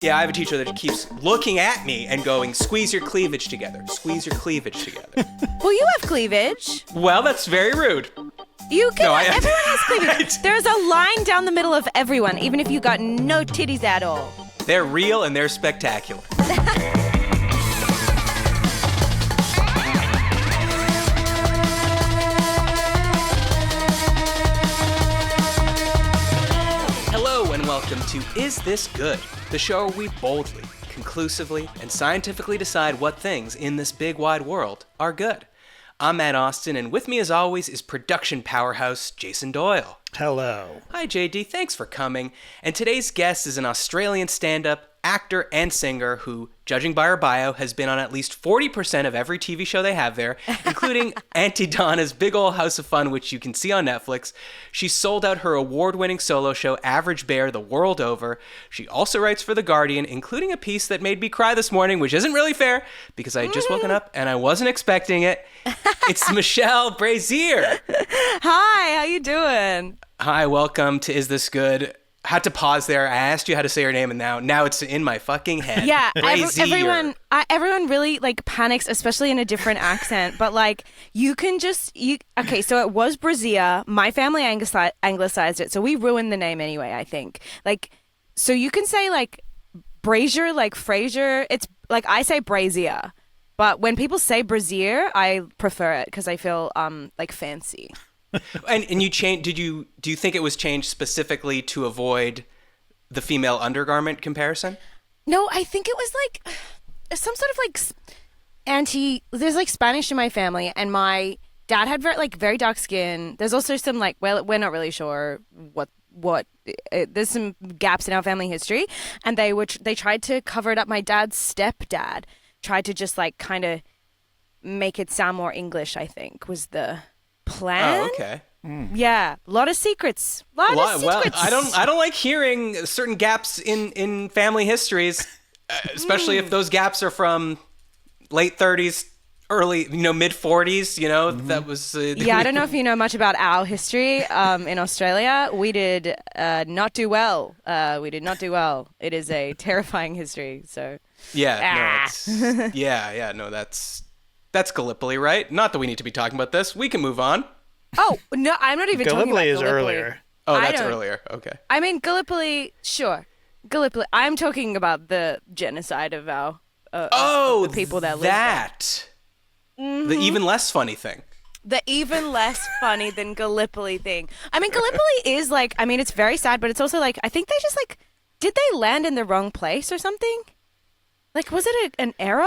Yeah, I have a teacher that keeps looking at me and going, squeeze your cleavage together. Squeeze your cleavage together. Well, you have cleavage. Well, that's very rude. You can. No, Everyone has cleavage. There's a line down the middle of everyone, even if you got no titties at all. They're real and they're spectacular. Hello and welcome to Is This Good? The show where we boldly, conclusively, and scientifically decide what things in this big wide world are good. I'm Matt Austin, and with me as always is production powerhouse Jason Doyle. Hello. Hi JD, thanks for coming. And today's guest is an Australian stand-up, actor, and singer who, judging by her bio, has been on at least 40% of every TV show they have there, including Auntie Donna's Big Ol' House of Fun, which you can see on Netflix. She sold out her award-winning solo show, Average Bear, the world over. She also writes for The Guardian, including a piece that made me cry this morning, which isn't really fair, because I had just woken up and I wasn't expecting it. It's Michelle Brasier. Hi, how you doing? Hi, welcome to Is This Good? Had to pause there. I asked you how to say your name, and now it's in my fucking head. Yeah, Brasier. everyone really like panics, especially in a different accent. But like, okay, so it was Brasier. My family anglicized it, so we ruined the name anyway. I think like, so you can say like Brasier, like Frasier. It's like I say Brasier, but when people say Brasier, I prefer it because I feel like fancy. And you changed? Do you think it was changed specifically to avoid the female undergarment comparison? No, I think it was like some sort of like there's like Spanish in my family, and my dad had very dark skin. There's also some like, well, we're not really sure what there's some gaps in our family history, and they tried to cover it up. My dad's stepdad tried to just like kind of make it sound more English, I think was the plan. Oh, okay. Yeah, a lot of secrets. Lot of secrets. Well, I don't like hearing certain gaps in family histories, especially if those gaps are from late 30s, early, mid 40s. That was. Yeah, I don't know if you know much about our history in Australia. We did not do well. It is a terrifying history. So. Yeah. No, that's Gallipoli, right? Not that we need to be talking about this. We can move on. Oh, no, I'm not even talking about Gallipoli is Gallipoli. earlier. Oh, that's earlier. Okay. I mean, Gallipoli, sure. Gallipoli. I'm talking about the genocide of our of the people that live there. Mm-hmm. The even less funny thing. The even less funny than Gallipoli thing. I mean, Gallipoli is like, I mean, it's very sad, but it's also like, I think they just like, did they land in the wrong place or something? Like, was it an error?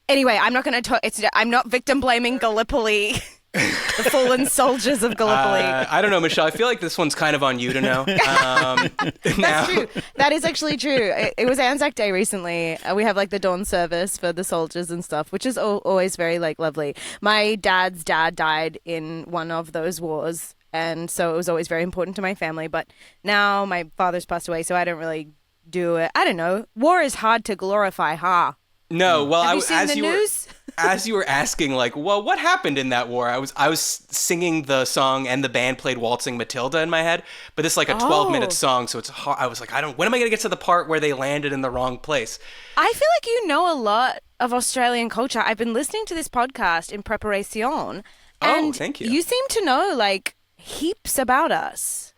Anyway, I'm not going to talk. I'm not victim blaming Gallipoli, the fallen soldiers of Gallipoli. I don't know, Michelle. I feel like this one's kind of on you to know. That's true. That is actually true. It was Anzac Day recently. We have like the dawn service for the soldiers and stuff, which is always very like lovely. My dad's dad died in one of those wars, and so it was always very important to my family. But now my father's passed away, so I don't really do it. I don't know. War is hard to glorify, huh? No, well, Have you seen the news? As you were asking, like, well, what happened in that war? I was singing the song, and the band played "Waltzing Matilda" in my head, but it's like a 12-minute song, so it's hard. I was like, when am I gonna get to the part where they landed in the wrong place? I feel like you know a lot of Australian culture. I've been listening to this podcast in preparation, and thank you. You seem to know like heaps about us.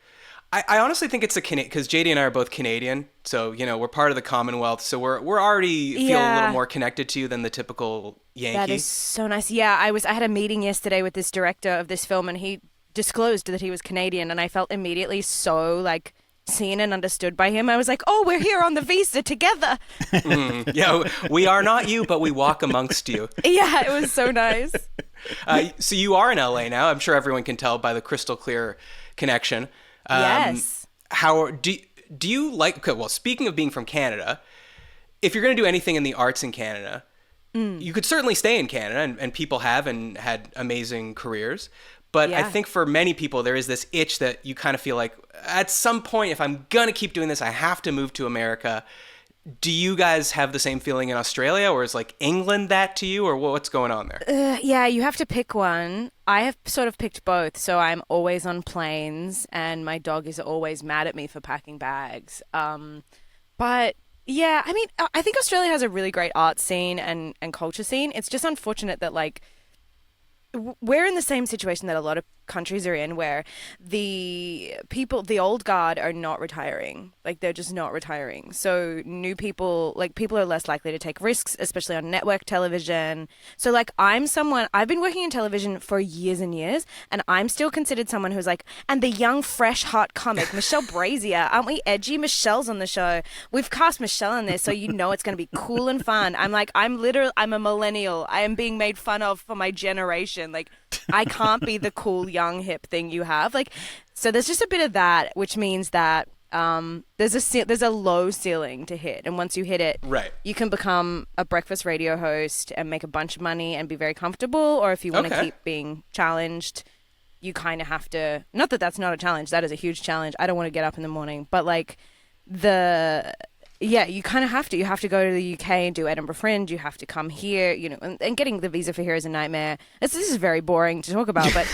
I honestly think it's because JD and I are both Canadian, so we're part of the Commonwealth, so we're already feeling a little more connected to you than the typical Yankee. That is so nice. Yeah, I had a meeting yesterday with this director of this film, and he disclosed that he was Canadian, and I felt immediately so like seen and understood by him. I was like, oh, we're here on the visa together. Yeah, we are not you, but we walk amongst you. Yeah, it was so nice. So you are in LA now. I'm sure everyone can tell by the crystal clear connection. Yes. How do you like? Okay, well, speaking of being from Canada, if you're going to do anything in the arts in Canada, you could certainly stay in Canada, and people have and had amazing careers. But I think for many people, there is this itch that you kind of feel like at some point, if I'm going to keep doing this, I have to move to America. Do you guys have the same feeling in Australia, or is like England that to you, or what's going on there? Yeah, you have to pick one. I have sort of picked both, so I'm always on planes, and my dog is always mad at me for packing bags. But Yeah, I mean, I think Australia has a really great art scene and culture scene. It's just unfortunate that like we're in the same situation that a lot of countries are in where the old guard are not retiring. Like they're just not retiring. So new people, like people are less likely to take risks, especially on network television. So like I've been working in television for years and years, and I'm still considered someone who's like, and the young, fresh, hot comic, Michelle Brasier. Aren't we edgy? Michelle's on the show. We've cast Michelle in this, so you know it's going to be cool and fun. I'm like, I'm a millennial. I am being made fun of for my generation. Like, I can't be the cool, young, hip thing you have. Like, so there's just a bit of that, which means that there's a low ceiling to hit, and once you hit it, Right. you can become a breakfast radio host and make a bunch of money and be very comfortable. Or if you want to Okay. keep being challenged, you kind of have to. Not that that's not a challenge. That is a huge challenge. I don't want to get up in the morning, but like yeah, you kind of have to. You have to go to the UK and do Edinburgh Fringe. You have to come here, you know, and getting the visa for here is a nightmare. This is very boring to talk about, but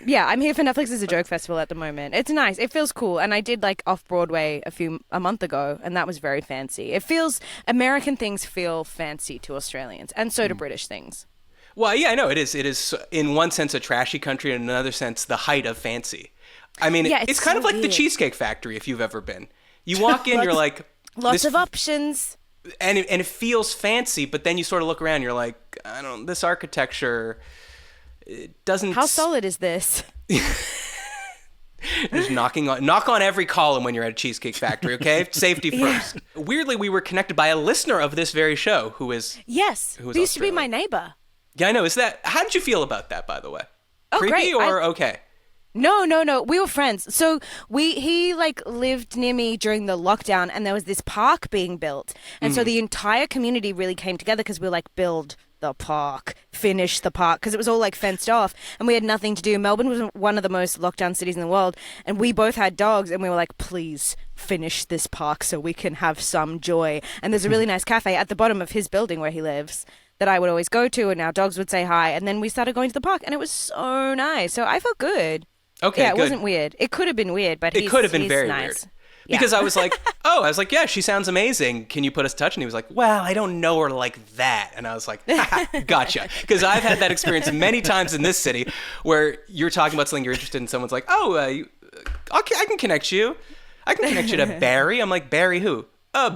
yeah, I'm here for Netflix as a joke festival at the moment. It's nice. It feels cool. And I did like off Broadway a month ago, and that was very fancy. American things feel fancy to Australians, and so do British things. Well, yeah, I know it is. It is in one sense a trashy country, and in another sense the height of fancy. I mean, Yeah, it's it's kind so of like the weird. Cheesecake Factory if you've ever been. You walk in, you're like, Lots this- of options. and it feels fancy, but then you sort of look around, you're like, I don't. This architecture, it doesn't. How solid is this? Just knock on every column when you're at a Cheesecake Factory, okay? Safety first. Weirdly, we were connected by a listener of this very show who is Yes, Who is who used to be my Australian. neighbor. Yeah, I know. How did you feel about that, by the way? Oh, Creepy great. or okay? No. We were friends. So he like lived near me during the lockdown, and there was this park being built, and so the entire community really came together because we were like, build the park, finish the park, because it was all like fenced off, and we had nothing to do. Melbourne was one of the most locked down cities in the world, and we both had dogs, and we were like, please finish this park so we can have some joy. And there's a really nice cafe at the bottom of his building where he lives that I would always go to, and our dogs would say hi, and then we started going to the park, and it was so nice. So I felt good. Okay, Yeah, it good. wasn't weird. It could have been weird, but It could have been he's very nice. weird. Yeah. Because I was like, yeah, she sounds amazing. Can you put us in touch? And he was like, well, I don't know her like that. And I was like, gotcha. Because I've had that experience many times in this city where you're talking about something you're interested in. Someone's like, okay, I can connect you. I can connect you to Barry. I'm like, Barry who?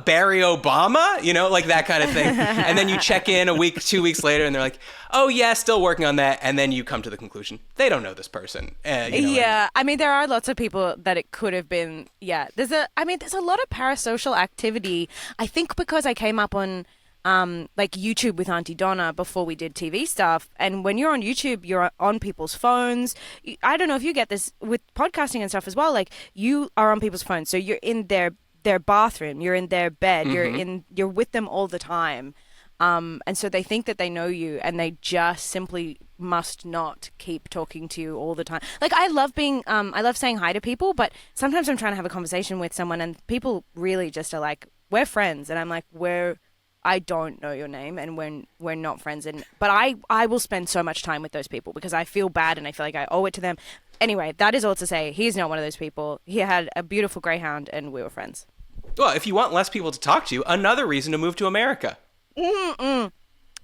Barry Obama, you know, like that kind of thing. And then you check in a week, 2 weeks later, and they're like, oh, yeah, still working on that. And then you come to the conclusion, they don't know this person. Yeah, I mean, there are lots of people that it could have been. Yeah, there's a lot of parasocial activity. I think because I came up on like YouTube with Auntie Donna before we did TV stuff, and when you're on YouTube, you're on people's phones. I don't know if you get this with podcasting and stuff as well. Like you are on people's phones, so you're in their bathroom, you're in their bed, you're with them all the time. And so they think that they know you, and they just simply must not keep talking to you all the time. Like I love saying hi to people, but sometimes I'm trying to have a conversation with someone, and people really just are like, we're friends. And I'm like, I don't know your name, and we're not friends. But I will spend so much time with those people because I feel bad and I feel like I owe it to them. Anyway, that is all to say, he's not one of those people. He had a beautiful greyhound, and we were friends. Well, if you want less people to talk to you, another reason to move to America.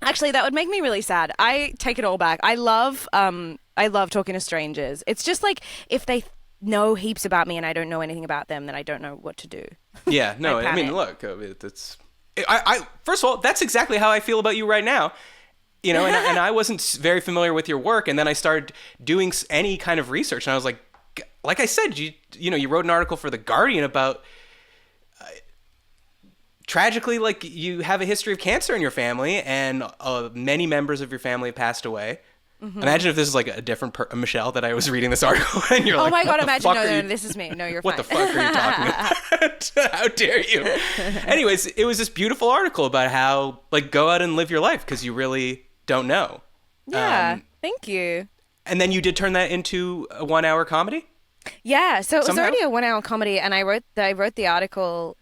Actually, that would make me really sad. I take it all back. I love talking to strangers. It's just like if they know heaps about me and I don't know anything about them, then I don't know what to do. Yeah, no, I mean, panic. look, I first of all, that's exactly how I feel about you right now. You know, and I wasn't very familiar with your work, and then I started doing any kind of research, and I was like I said, you wrote an article for The Guardian about tragically, like, you have a history of cancer in your family, and many members of your family have passed away. Mm-hmm. Imagine if this is like a different Michelle that I was reading this article, and you're like, oh my God, what the imagine, fuck no, are you- this is me. No, you're what fine. the fuck are you talking about? How dare you? Anyways, it was this beautiful article about how, like, go out and live your life because you really don't know. Yeah, thank you. And then you did turn that into a 1 hour comedy? Yeah, so it was Somehow? already a 1 hour comedy, and I wrote the article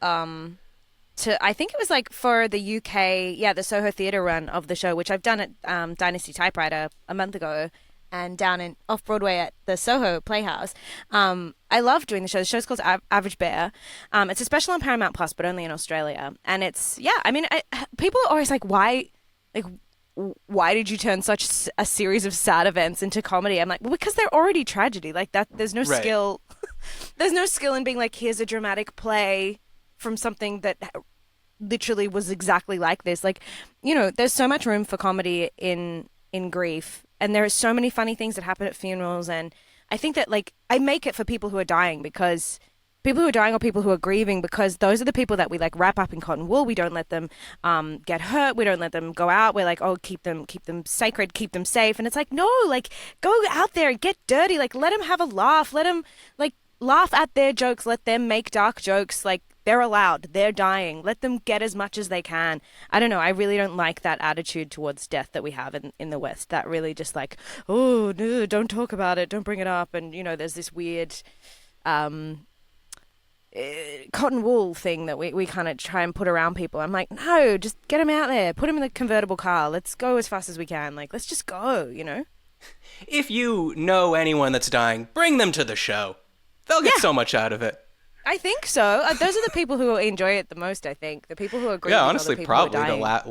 I think it was like for the UK, the Soho Theatre run of the show, which I've done at Dynasty Typewriter a month ago. and down in off Broadway at the Soho Playhouse. I love doing the show. The show's called Average Bear. It's a special on Paramount Plus, but only in Australia. And it's people are always like, why did you turn such a series of sad events into comedy? I'm like, well, because they're already tragedy. Like that, there's no skill. There's no skill in being like, here's a dramatic play from something that literally was exactly like this. Like, there's so much room for comedy in grief, and there are so many funny things that happen at funerals. And I think that like I make it for people who are dying, because people who are dying or people who are grieving, because those are the people that we like wrap up in cotton wool. We don't let them get hurt. We don't let them go out. We're like, oh, keep them sacred, keep them safe. And it's like, no, like go out there and get dirty. Like let them have a laugh. Let them like laugh at their jokes. Let them make dark jokes. Like they're allowed. They're dying. Let them get as much as they can. I don't know. I really don't like that attitude towards death that we have in the West. That really just like, oh, no, don't talk about it. Don't bring it up. And, there's this weird cotton wool thing that we kind of try and put around people. I'm like, no, just get them out there. Put them in the convertible car. Let's go as fast as we can. Like, let's just go, If you know anyone that's dying, bring them to the show. They'll get so much out of it. I think so. Those are the people who enjoy it the most, I think. The people who are grieving. Yeah, honestly, are the people probably who are to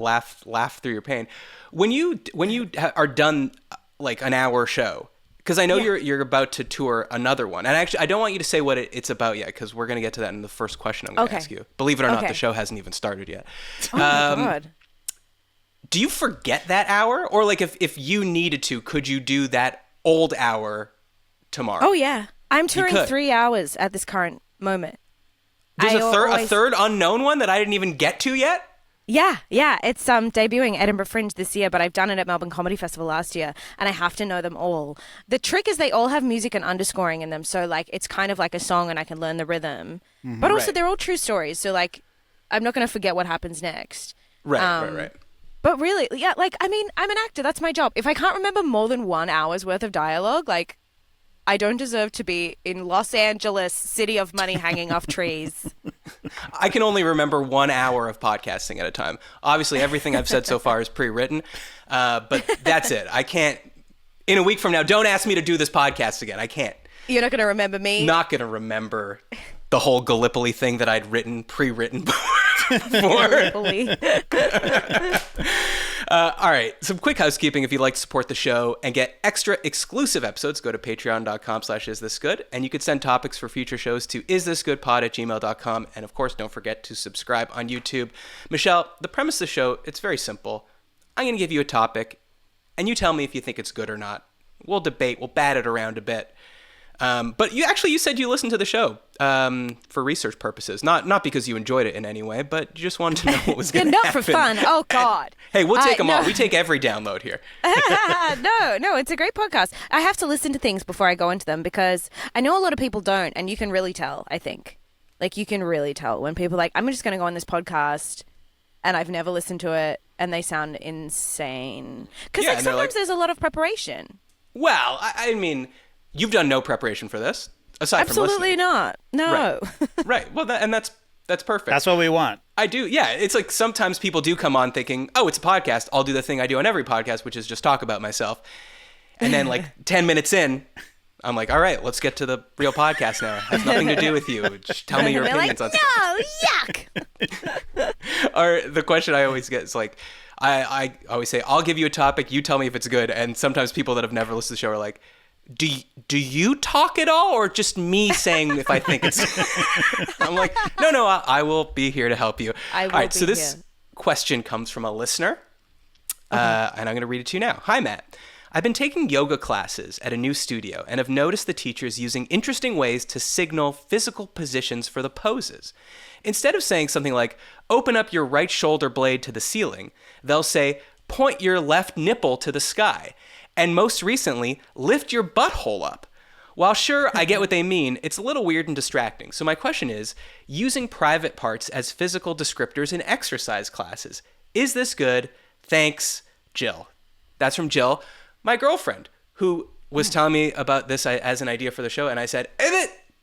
laugh through your pain. When you are done like an hour show, because I know you're about to tour another one, and actually I don't want you to say what it's about yet, because we're going to get to that in the first question I'm going to ask you. Believe it or not, the show hasn't even started yet. Oh my God. Do you forget that hour, or like if you needed to, could you do that old hour tomorrow? Oh yeah, I'm touring 3 hours at this current moment. There's a third unknown one that I didn't even get to yet? Yeah. It's debuting Edinburgh Fringe this year, but I've done it at Melbourne Comedy Festival last year, and I have to know them all. The trick is they all have music and underscoring in them, so like it's kind of like a song and I can learn the rhythm. Mm-hmm. But also they're all true stories, so like I'm not going to forget what happens next. Right. But really, yeah, like I mean, I'm an actor, that's my job. If I can't remember more than 1 hour's worth of dialogue, like I don't deserve to be in Los Angeles, city of money hanging off trees. I can only remember 1 hour of podcasting at a time. Obviously, everything I've said so far is pre-written, but that's it. I can't, in a week from now, don't ask me to do this podcast again. I can't. You're not going to remember me? Not going to remember the whole Gallipoli thing that I'd pre-written before. Gallipoli. All right, some quick housekeeping. If you'd like to support the show and get extra exclusive episodes, go to patreon.com/isthisgood, and you could send topics for future shows to isthisgoodpod@gmail.com. And of course, don't forget to subscribe on YouTube. Michelle, the premise of the show, it's very simple. I'm going to give you a topic, and you tell me if you think it's good or not. We'll debate, we'll bat it around a bit. But you said you listened to the show for research purposes, not because you enjoyed it in any way, but you just wanted to know what was going to happen. Not for fun. Oh God. Hey, we'll take them all. We take every download here. No, it's a great podcast. I have to listen to things before I go into them, because I know a lot of people don't, and you can really tell. I think, like, you can really tell when people are like, I'm just going to go on this podcast, and I've never listened to it, and they sound insane. Because sometimes there's a lot of preparation. Well, I mean, you've done no preparation for this, aside from listening. Absolutely not. No. Right. Well, that's perfect. That's what we want. I do. Yeah. It's like sometimes people do come on thinking, oh, it's a podcast. I'll do the thing I do on every podcast, which is just talk about myself. And then like 10 minutes in, I'm like, all right, let's get to the real podcast now. It has nothing to do with you. Just tell me your opinions on stuff. No, yuck. Or the question I always get is like, I always say, I'll give you a topic. You tell me if it's good. And sometimes people that have never listened to the show are like, do you talk at all, or just me saying if I think it's I'm like, no, I will be here to help you. All right, so this question comes from a listener, and I'm going to read it to you now. Hi, Matt. I've been taking yoga classes at a new studio and have noticed the teachers using interesting ways to signal physical positions for the poses. Instead of saying something like, open up your right shoulder blade to the ceiling, they'll say, point your left nipple to the sky. And most recently, lift your butthole up. While sure, I get what they mean, it's a little weird and distracting. So my question is, using private parts as physical descriptors in exercise classes, is this good? Thanks, Jill. That's from Jill, my girlfriend, who was telling me about this as an idea for the show. And I said,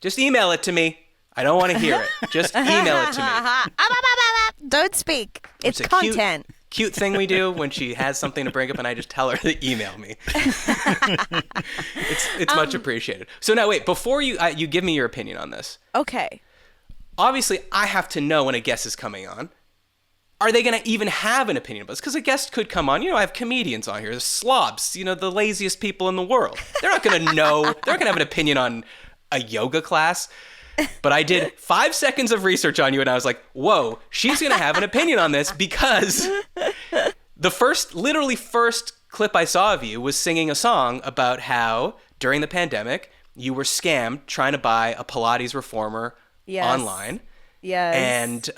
just email it to me. I don't want to hear it. Just email it to me. Don't speak. It's content. cute thing we do when she has something to bring up and I just tell her to email me. It's much appreciated. So now wait, before you give me your opinion on this. Okay. Obviously, I have to know when a guest is coming on. Are they going to even have an opinion about this? Because a guest could come on. I have comedians on here, slobs, the laziest people in the world. They're not going to know. They're not going to have an opinion on a yoga class. But I did 5 seconds of research on you, and I was like, whoa, she's going to have an opinion on this because the first clip I saw of you was singing a song about how, during the pandemic, you were scammed trying to buy a Pilates reformer online. Yes. And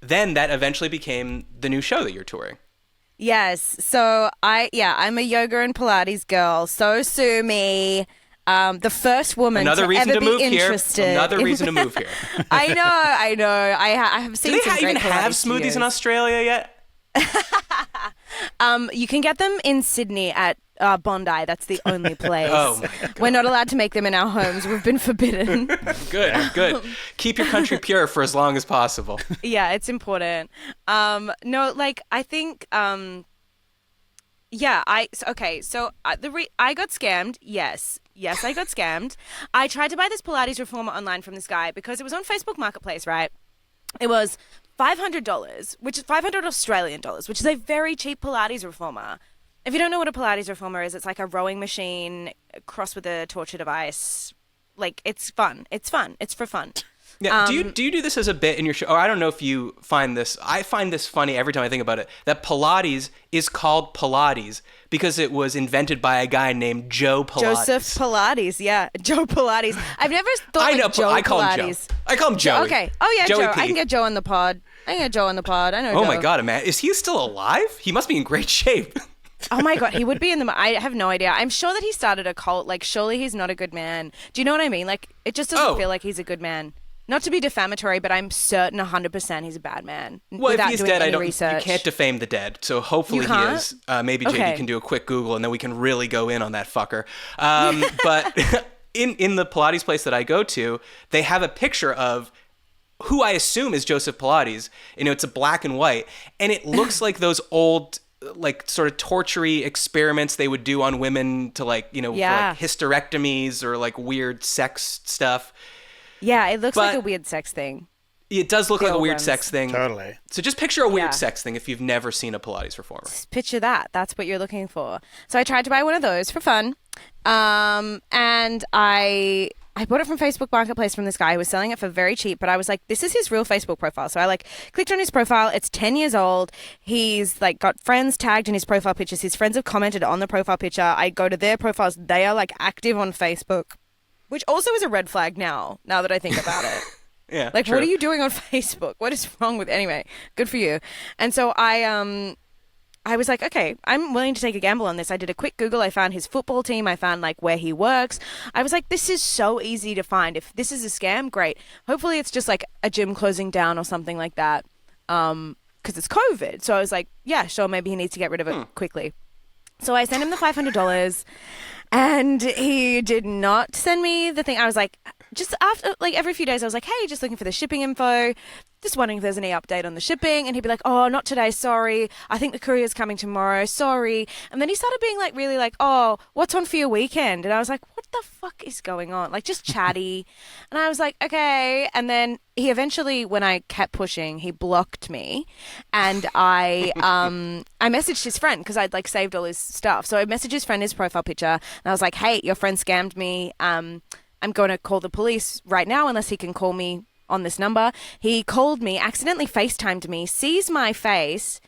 then that eventually became the new show that you're touring. Yes. So I'm a yoga and Pilates girl. So sue me. The first woman Another to reason ever to move be here. interested. Another reason to move here. I know. I have seen Do they some great even have Pilates smoothies studios. in Australia yet? You can get them in Sydney at Bondi. That's the only place. Oh my God. We're not allowed to make them in our homes. We've been forbidden. Good. Keep your country pure for as long as possible. Yeah, it's important. No, like I think. I got scammed. Yes, I got scammed. I tried to buy this Pilates reformer online from this guy because it was on Facebook Marketplace, right? It was $500, which is 500 Australian dollars, which is a very cheap Pilates reformer. If you don't know what a Pilates reformer is, it's like a rowing machine crossed with a torture device. Like, it's fun. It's for fun. Yeah. Do you do this as a bit in your show? Or I don't know if you find this. I find this funny every time I think about it. That Pilates is called Pilates because it was invented by a guy named Joe Pilates. Joseph Pilates, yeah, Joe Pilates. I've never thought. I know. Joe I call him Pilates. Joe. I call him Joey. Okay. Oh yeah, Joey Joe. P. I can get Joe on the pod. I know Joe. Oh my God, man, is he still alive? He must be in great shape. Oh my God, he would be in the. I have no idea. I'm sure that he started a cult. Like, surely he's not a good man. Do you know what I mean? Like, it just doesn't feel like he's a good man. Not to be defamatory, but I'm certain 100% he's a bad man. Well, if he's dead, research. You can't defame the dead. So hopefully he is. Maybe JD can do a quick Google, and then we can really go in on that fucker. But in the Pilates place that I go to, they have a picture of who I assume is Joseph Pilates. It's a black and white, and it looks like those old, like, sort of torture-y experiments they would do on women to, like, for like hysterectomies or like weird sex stuff. Yeah, it looks like a weird sex thing. It does look like a weird sex thing. Totally. So just picture a weird sex thing if you've never seen a Pilates reformer. Just picture that. That's what you're looking for. So I tried to buy one of those for fun. And I bought it from Facebook Marketplace from this guy who was selling it for very cheap, but I was like, this is his real Facebook profile. So I like clicked on his profile. It's 10 years old. He's like got friends tagged in his profile pictures. His friends have commented on the profile picture. I go to their profiles. They are like active on Facebook, which also is a red flag now that I think about it. Yeah. Like, true. what are you doing on Facebook? What is wrong with anyway? Good for you. And so I was like, okay, I'm willing to take a gamble on this. I did a quick Google. I found his football team. I found like where he works. I was like, this is so easy to find. If this is a scam, great. Hopefully it's just like a gym closing down or something like that. Because it's COVID. So I was like, yeah, sure. Maybe he needs to get rid of it quickly. So I sent him the $500 and he did not send me the thing. I was like, just after, like every few days, I was like, hey, just looking for the shipping info. Just wondering if there's any update on the shipping. And he'd be like, oh, not today. Sorry. I think the courier's coming tomorrow. Sorry. And then he started being like, really like, oh, what's on for your weekend? And I was like, what the fuck is going on? Like, just chatty. And I was like, okay. And then he eventually, when I kept pushing, he blocked me. And I messaged his friend because I'd like saved all his stuff. So I messaged his friend his profile picture. And I was like, hey, your friend scammed me. I'm going to call the police right now unless he can call me on this number. He called me, accidentally FaceTimed me, sees my face,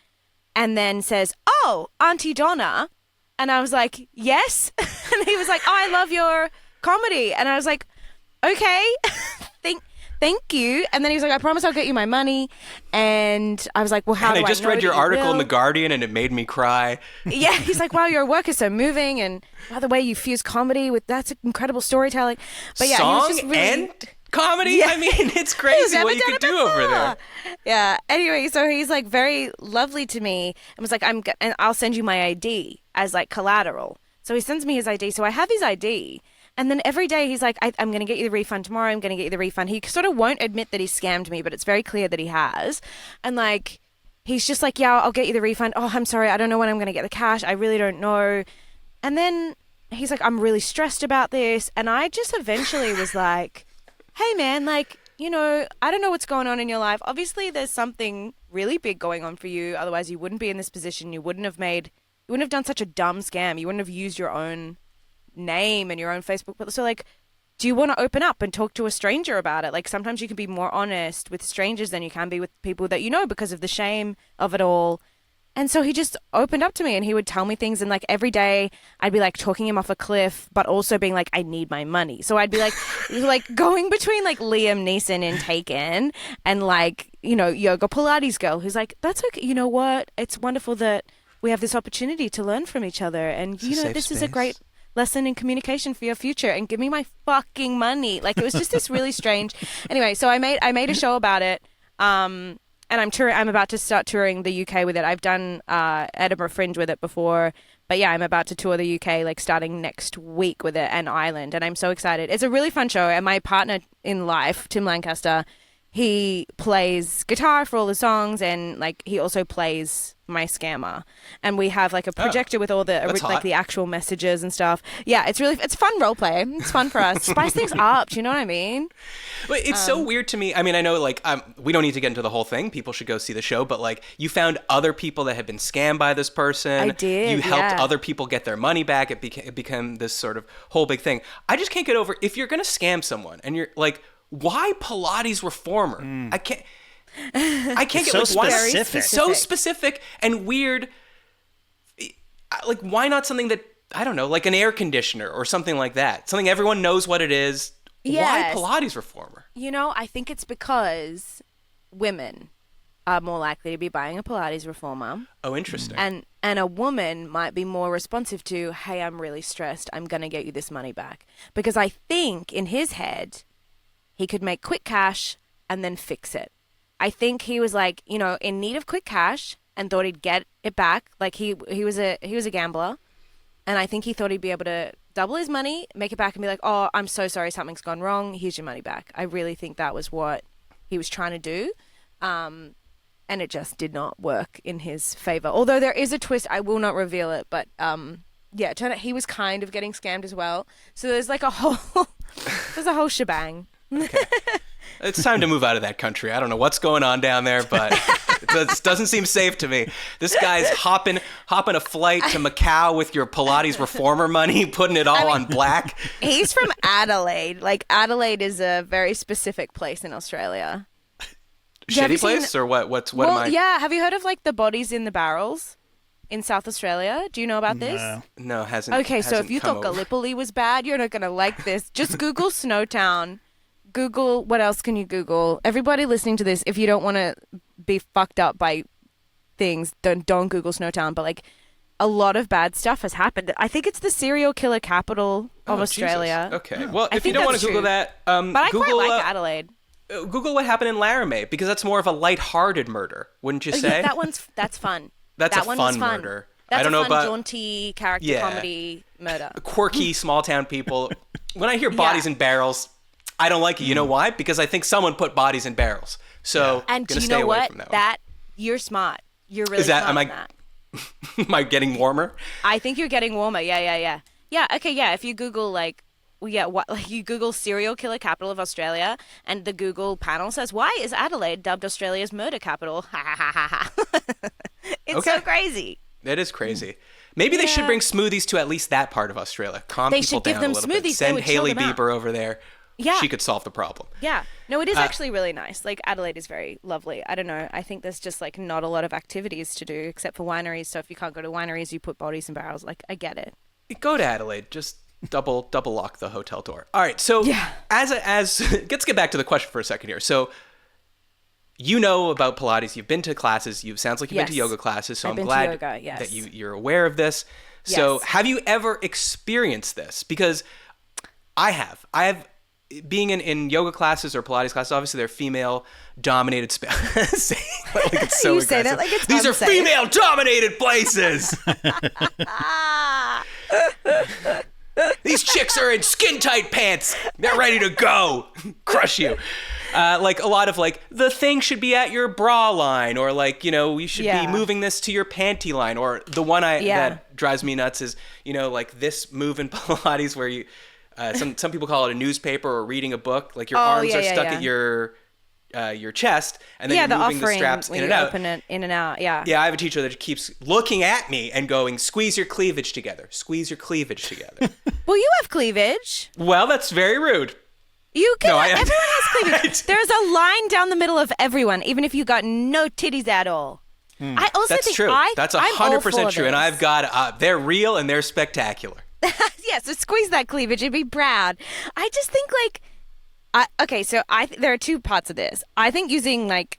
and then says, oh, Auntie Donna. And I was like, yes. And he was like, oh, I love your comedy. And I was like, okay, thank you. And then he was like, I promise I'll get you my money. And I was like, well, how do I know? I just read your that you article in will? The Guardian and it made me cry. Yeah, he's like, wow, your work is so moving. And by the way, you fuse comedy with, that's incredible storytelling. But yeah, Song he was just really... and comedy? Yeah. I mean, it's crazy what you could do over there. Yeah. Anyway, so he's like very lovely to me and was like, and I'll send you my ID as like collateral. So he sends me his ID. So I have his ID. And then every day he's like, I'm going to get you the refund tomorrow. He sort of won't admit that he scammed me, but it's very clear that he has. And like, he's just like, yeah, I'll get you the refund. Oh, I'm sorry, I don't know when I'm going to get the cash. I really don't know. And then he's like, I'm really stressed about this. And I just eventually was like, hey, man, like, you know, I don't know what's going on in your life. Obviously, there's something really big going on for you. Otherwise, you wouldn't be in this position. You wouldn't have done such a dumb scam. You wouldn't have used your own name and your own Facebook. So, like, do you want to open up and talk to a stranger about it? Like, sometimes you can be more honest with strangers than you can be with people that you know because of the shame of it all. And so he just opened up to me and he would tell me things. And like every day I'd be like talking him off a cliff, but also being like, I need my money. So I'd be like, like going between like Liam Neeson in Taken and like, you know, yoga Pilates girl who's like, that's okay. You know what? It's wonderful that we have this opportunity to learn from each other. And, you know, this is a great lesson in communication for your future, and give me my fucking money. Like, it was just this really strange. Anyway, so I made a show about it. And I'm about to start touring the UK with it. I've done Edinburgh Fringe with it before, but yeah, I'm about to tour the UK like starting next week with it, and Ireland, and I'm so excited. It's a really fun show, and my partner in life, Tim Lancaster, he plays guitar for all the songs, and like he also plays my scammer, and we have like a projector with all the like the actual messages and stuff. Yeah, it's fun role play. It's fun for us. Spice things up. Do you know what I mean? But it's so weird to me. I mean, I know like we don't need to get into the whole thing. People should go see the show. But like, you found other people that had been scammed by this person. I did. You helped other people get their money back. It became this sort of whole big thing. I just can't get over, if you're gonna scam someone and you're like, why Pilates reformer? I can't get so like why specific. so specific and weird. Like, why not something that, I don't know, like an air conditioner or something like that, something everyone knows what it is. Yes. Why Pilates reformer? You know, I think it's because women are more likely to be buying a Pilates reformer. Oh, interesting. And a woman might be more responsive to, hey, I'm really stressed, I'm gonna get you this money back, because I think in his head he could make quick cash and then fix it. I think he was like, you know, in need of quick cash and thought he'd get it back. Like he was a gambler, and I think he thought he'd be able to double his money, make it back, and be like, oh, I'm so sorry, something's gone wrong. Here's your money back. I really think that was what he was trying to do, and it just did not work in his favor. Although there is a twist, I will not reveal it, but yeah, it turned out he was kind of getting scammed as well. So there's like a whole shebang. Okay. It's time to move out of that country. I don't know what's going on down there, but it doesn't seem safe to me. This guy's hopping a flight to Macau with your Pilates reformer money, putting it all on black. He's from Adelaide. Like, Adelaide is a very specific place in Australia. Shitty place, or what? What am I? Yeah. Have you heard of like the bodies in the barrels in South Australia? Do you know about this? No, hasn't. Okay, so if you thought over. Gallipoli was bad, you're not gonna like this. Just Google Snowtown. Google, what else can you Google? Everybody listening to this, if you don't want to be fucked up by things, don't Google Snowtown. But like, a lot of bad stuff has happened. I think it's the serial killer capital of Australia. Jesus. Okay, well, if you don't want to Google that, but I Google, quite like Adelaide. Google what happened in Laramie, because that's more of a light-hearted murder, wouldn't you say? Yeah, that's fun. That's that a one fun was fun. murder. That's I don't a know fun, about jaunty character comedy murder. Quirky small town people. When I hear bodies in barrels, I don't like it. You know why? Because I think someone put bodies in barrels. So and gonna do you stay know away what? From that You're smart. You're really smart. Am I getting warmer? I think you're getting warmer. Yeah. Okay. Yeah. If you Google you Google serial killer capital of Australia, and the Google panel says, "Why is Adelaide dubbed Australia's murder capital?" It's so crazy. It is crazy. Maybe they should bring smoothies to at least that part of Australia. Calm they people should give down them a little smoothies. bit. Send Hailey Bieber Bieber over there. Yeah. She could solve the problem. Yeah. No, it is actually really nice. Like, Adelaide is very lovely. I don't know. I think there's just like not a lot of activities to do except for wineries. So if you can't go to wineries, you put bodies in barrels. Like, I get it. Go to Adelaide. Just double lock the hotel door. All right. So as let's get back to the question for a second here. So you know about Pilates. You've been to classes. Sounds like you've been to yoga classes. So I'm glad that you're aware of this. So have you ever experienced this? Because I have. Being in yoga classes or Pilates classes, obviously they're female-dominated spaces. Like it's so you aggressive. say that like it's These unsafe. are female-dominated places. These chicks are in skin-tight pants. They're ready to go. Crush you. Like a lot of like the thing should be at your bra line, or like, you know, we should be moving this to your panty line, or the one that drives me nuts is, you know, like this move in Pilates where you some people call it a newspaper or reading a book, like your arms are stuck at your chest, and then you're moving the straps in and out. Open it in and out. Yeah, I have a teacher that keeps looking at me and going, squeeze your cleavage together, squeeze your cleavage together. Well, you have cleavage. Well, that's very rude. You can. Everyone has cleavage. There's a line down the middle of everyone, even if you got no titties at all. I also that's think true. That's 100% true, and I've got they're real and they're spectacular. Yeah, so squeeze that cleavage and be proud. I just think there are two parts of this. I think using like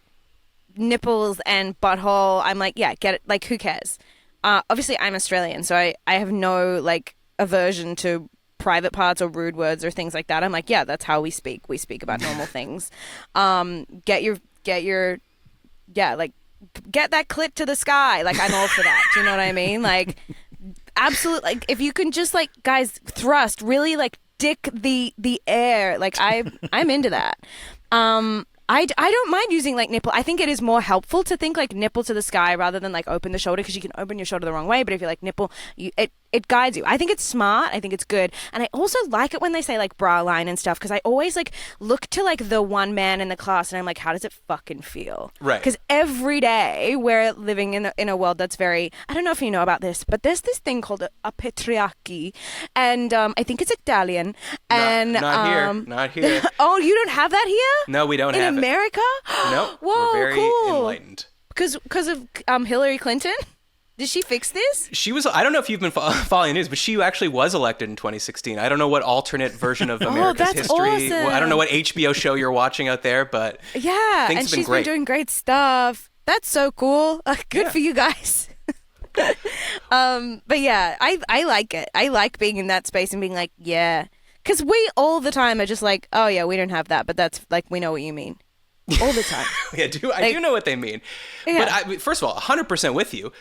nipples and butthole, I'm like, yeah, get it. Like, who cares? Obviously, I'm Australian, so I have no like aversion to private parts or rude words or things like that. I'm like, yeah, that's how we speak. We speak about normal things. Get that clit to the sky. Like, I'm all for that. Do you know what I mean? Like, absolutely. Like, if you can just like, guys, thrust, really like dick the air. Like, I'm into that. I don't mind using like nipple. I think it is more helpful to think like nipple to the sky rather than like open the shoulder, because you can open your shoulder the wrong way. But if you like nipple, it guides you. I think it's smart. I think it's good. And I also like it when they say like bra line and stuff, because I always like look to like the one man in the class and I'm like, how does it fucking feel? Right. Because every day we're living in a world that's very, I don't know if you know about this, but there's this thing called a patriarchy, and I think it's Italian. And not here. Oh, you don't have that here? No, we don't have it. In America? Nope. Whoa, we're very enlightened. Because of Hillary Clinton? Did she fix this? She was, I don't know if you've been following the news, but she actually was elected in 2016. I don't know what alternate version of America's history. Awesome. Well, I don't know what HBO show you're watching out there, but yeah, things and have been she's great. been doing great stuff. That's so cool. Good for you guys. But yeah, I like it. I like being in that space and being like, yeah. Because we all the time are just like, oh yeah, we don't have that, but that's like, we know what you mean. All the time. I do know what they mean. Yeah. But first of all, 100% with you.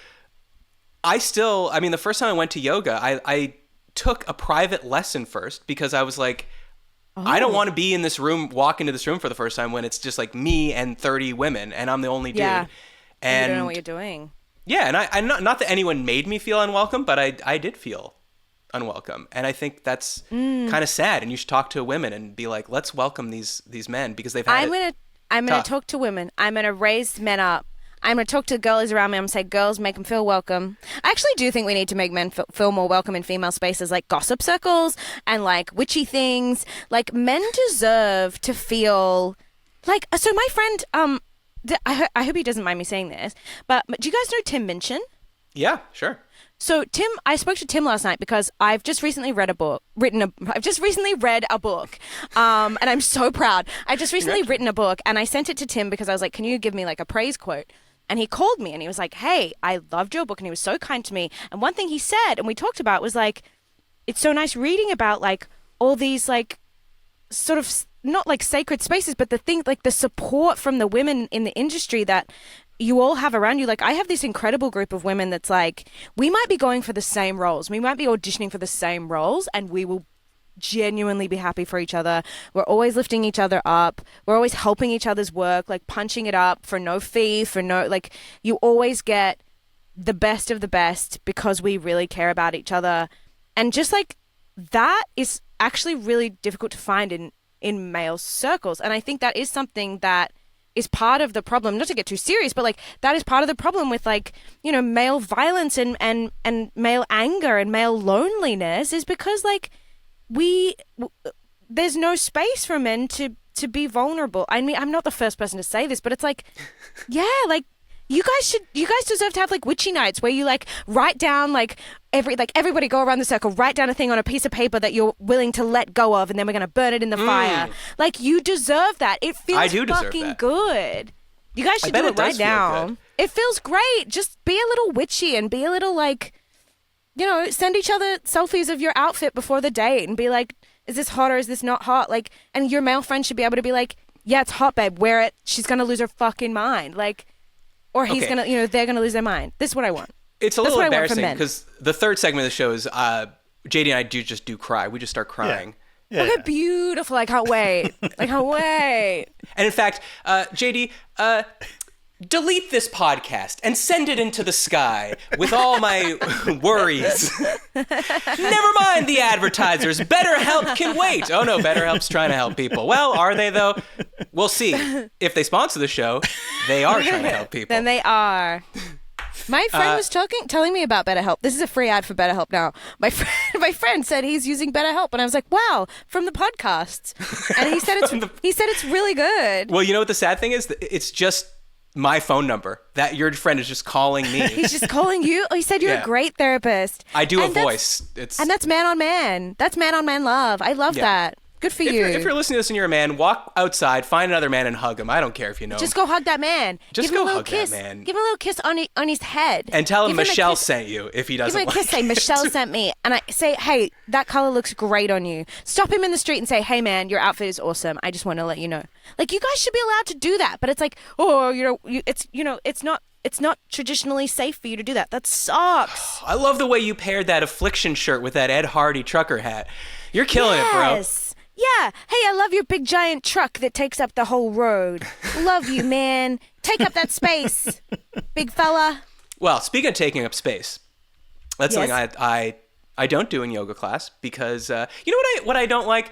The first time I went to yoga, I took a private lesson first, because I was like, I don't want to be in this room, walk into this room for the first time when it's just like me and 30 women and I'm the only dude. And you don't know what you're doing. Yeah, and I not that anyone made me feel unwelcome, but I did feel unwelcome. And I think that's kind of sad, and you should talk to women and be like, let's welcome these men, because they've had I'm going to talk to women. I'm going to raise men up. I'm going to talk to girlies around me. I'm going to say, girls, make them feel welcome. I actually do think we need to make men feel more welcome in female spaces, like gossip circles and like witchy things. Like, men deserve to feel like, so my friend, I hope he doesn't mind me saying this, but do you guys know Tim Minchin? Yeah, sure. So I spoke to Tim last night because I've just recently read a book, and I'm so proud. I've just recently written a book, and I sent it to Tim because I was like, can you give me like a praise quote? And he called me and he was like, hey, I loved your book, and he was so kind to me. And one thing he said, and we talked about, was like, it's so nice reading about like all these like sort of not like sacred spaces, but the thing, like the support from the women in the industry that you all have around you. Like, I have this incredible group of women that's like, we might be going for the same roles. We might be auditioning for the same roles, and we will genuinely be happy for each other. We're always lifting each other up. We're always helping each other's work, like punching it up for no fee, like, you always get the best of the best because we really care about each other. And just like, that is actually really difficult to find in male circles. And I think that is something that is part of the problem, not to get too serious, but like, that is part of the problem with like, you know, male violence and male anger and male loneliness, is because like there's no space for men to be vulnerable. I mean, I'm not the first person to say this, but it's like, yeah, like, you guys deserve to have like witchy nights where you like write down like everybody go around the circle, write down a thing on a piece of paper that you're willing to let go of, and then we're going to burn it in the fire. Like, you deserve that. It feels fucking good. You guys should do it right now. It feels great. Just be a little witchy and be a little like, you know, send each other selfies of your outfit before the date and be like, is this hot or is this not hot? Like, and your male friend should be able to be like, yeah, it's hot, babe, wear it. She's going to lose her fucking mind. Like, or he's going to, you know, they're going to lose their mind. This is what I want. It's a little embarrassing because the third segment of the show is JD and I do cry. We just start crying. Yeah. Okay, beautiful. I can't wait. I can't wait. And in fact, JD, delete this podcast and send it into the sky with all my worries. Never mind the advertisers. BetterHelp can wait. Oh no, BetterHelp's trying to help people. Well, are they though? We'll see. If they sponsor the show, they are trying to help people. Then they are. My friend was telling me about BetterHelp. This is a free ad for BetterHelp now. My friend said he's using BetterHelp, and I was like, "Wow!" From the podcasts, and he said it's really good. Well, you know what the sad thing is? It's just my phone number. That your friend is just calling me. He's just calling you. Oh, he said you're a great therapist. I do and a voice. And that's man on man. That's man on man love. I love that. Good for you. If you're listening to this and you're a man, walk outside, find another man and hug him. I don't care if you know him. Just go hug that man. Just give him go a little hug kiss. that man. Give him a little kiss on his head. And tell him Give him a Michelle kiss. sent you if he doesn't Give him a like kiss. Say, it. Michelle sent me. And I say, hey, that color looks great on you. Stop him in the street and say, hey, man, your outfit is awesome. I just want to let you know. Like, you guys should be allowed to do that. But it's like, oh, it's not traditionally safe for you to do that. That sucks. I love the way you paired that Affliction shirt with that Ed Hardy trucker hat. You're killing it, bro. Yes. Yeah. Hey, I love your big giant truck that takes up the whole road. Love you, man. Take up that space, big fella. Well, speaking of taking up space, that's Yes. something I don't do in yoga class because you know what I don't like.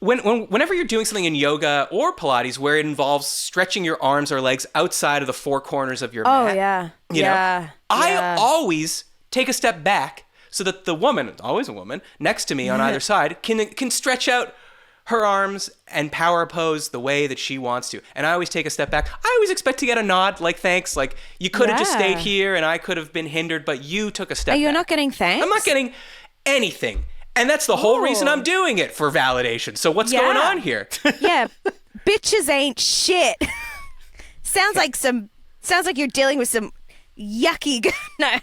Whenever you're doing something in yoga or Pilates where it involves stretching your arms or legs outside of the four corners of your mat. Oh, yeah. You know, yeah. I always take a step back so that the woman, always a woman, next to me on either side can stretch out her arms and power pose the way that she wants to. And I always take a step back. I always expect to get a nod, like, thanks. Like, you could have just Yeah. stayed here and I could have been hindered, but you took a step back. You're not getting thanks? I'm not getting anything. And that's the whole reason I'm doing it, for validation. So what's going Yeah. on here? Yeah. Bitches ain't shit. Sounds like you're dealing with some yucky. No,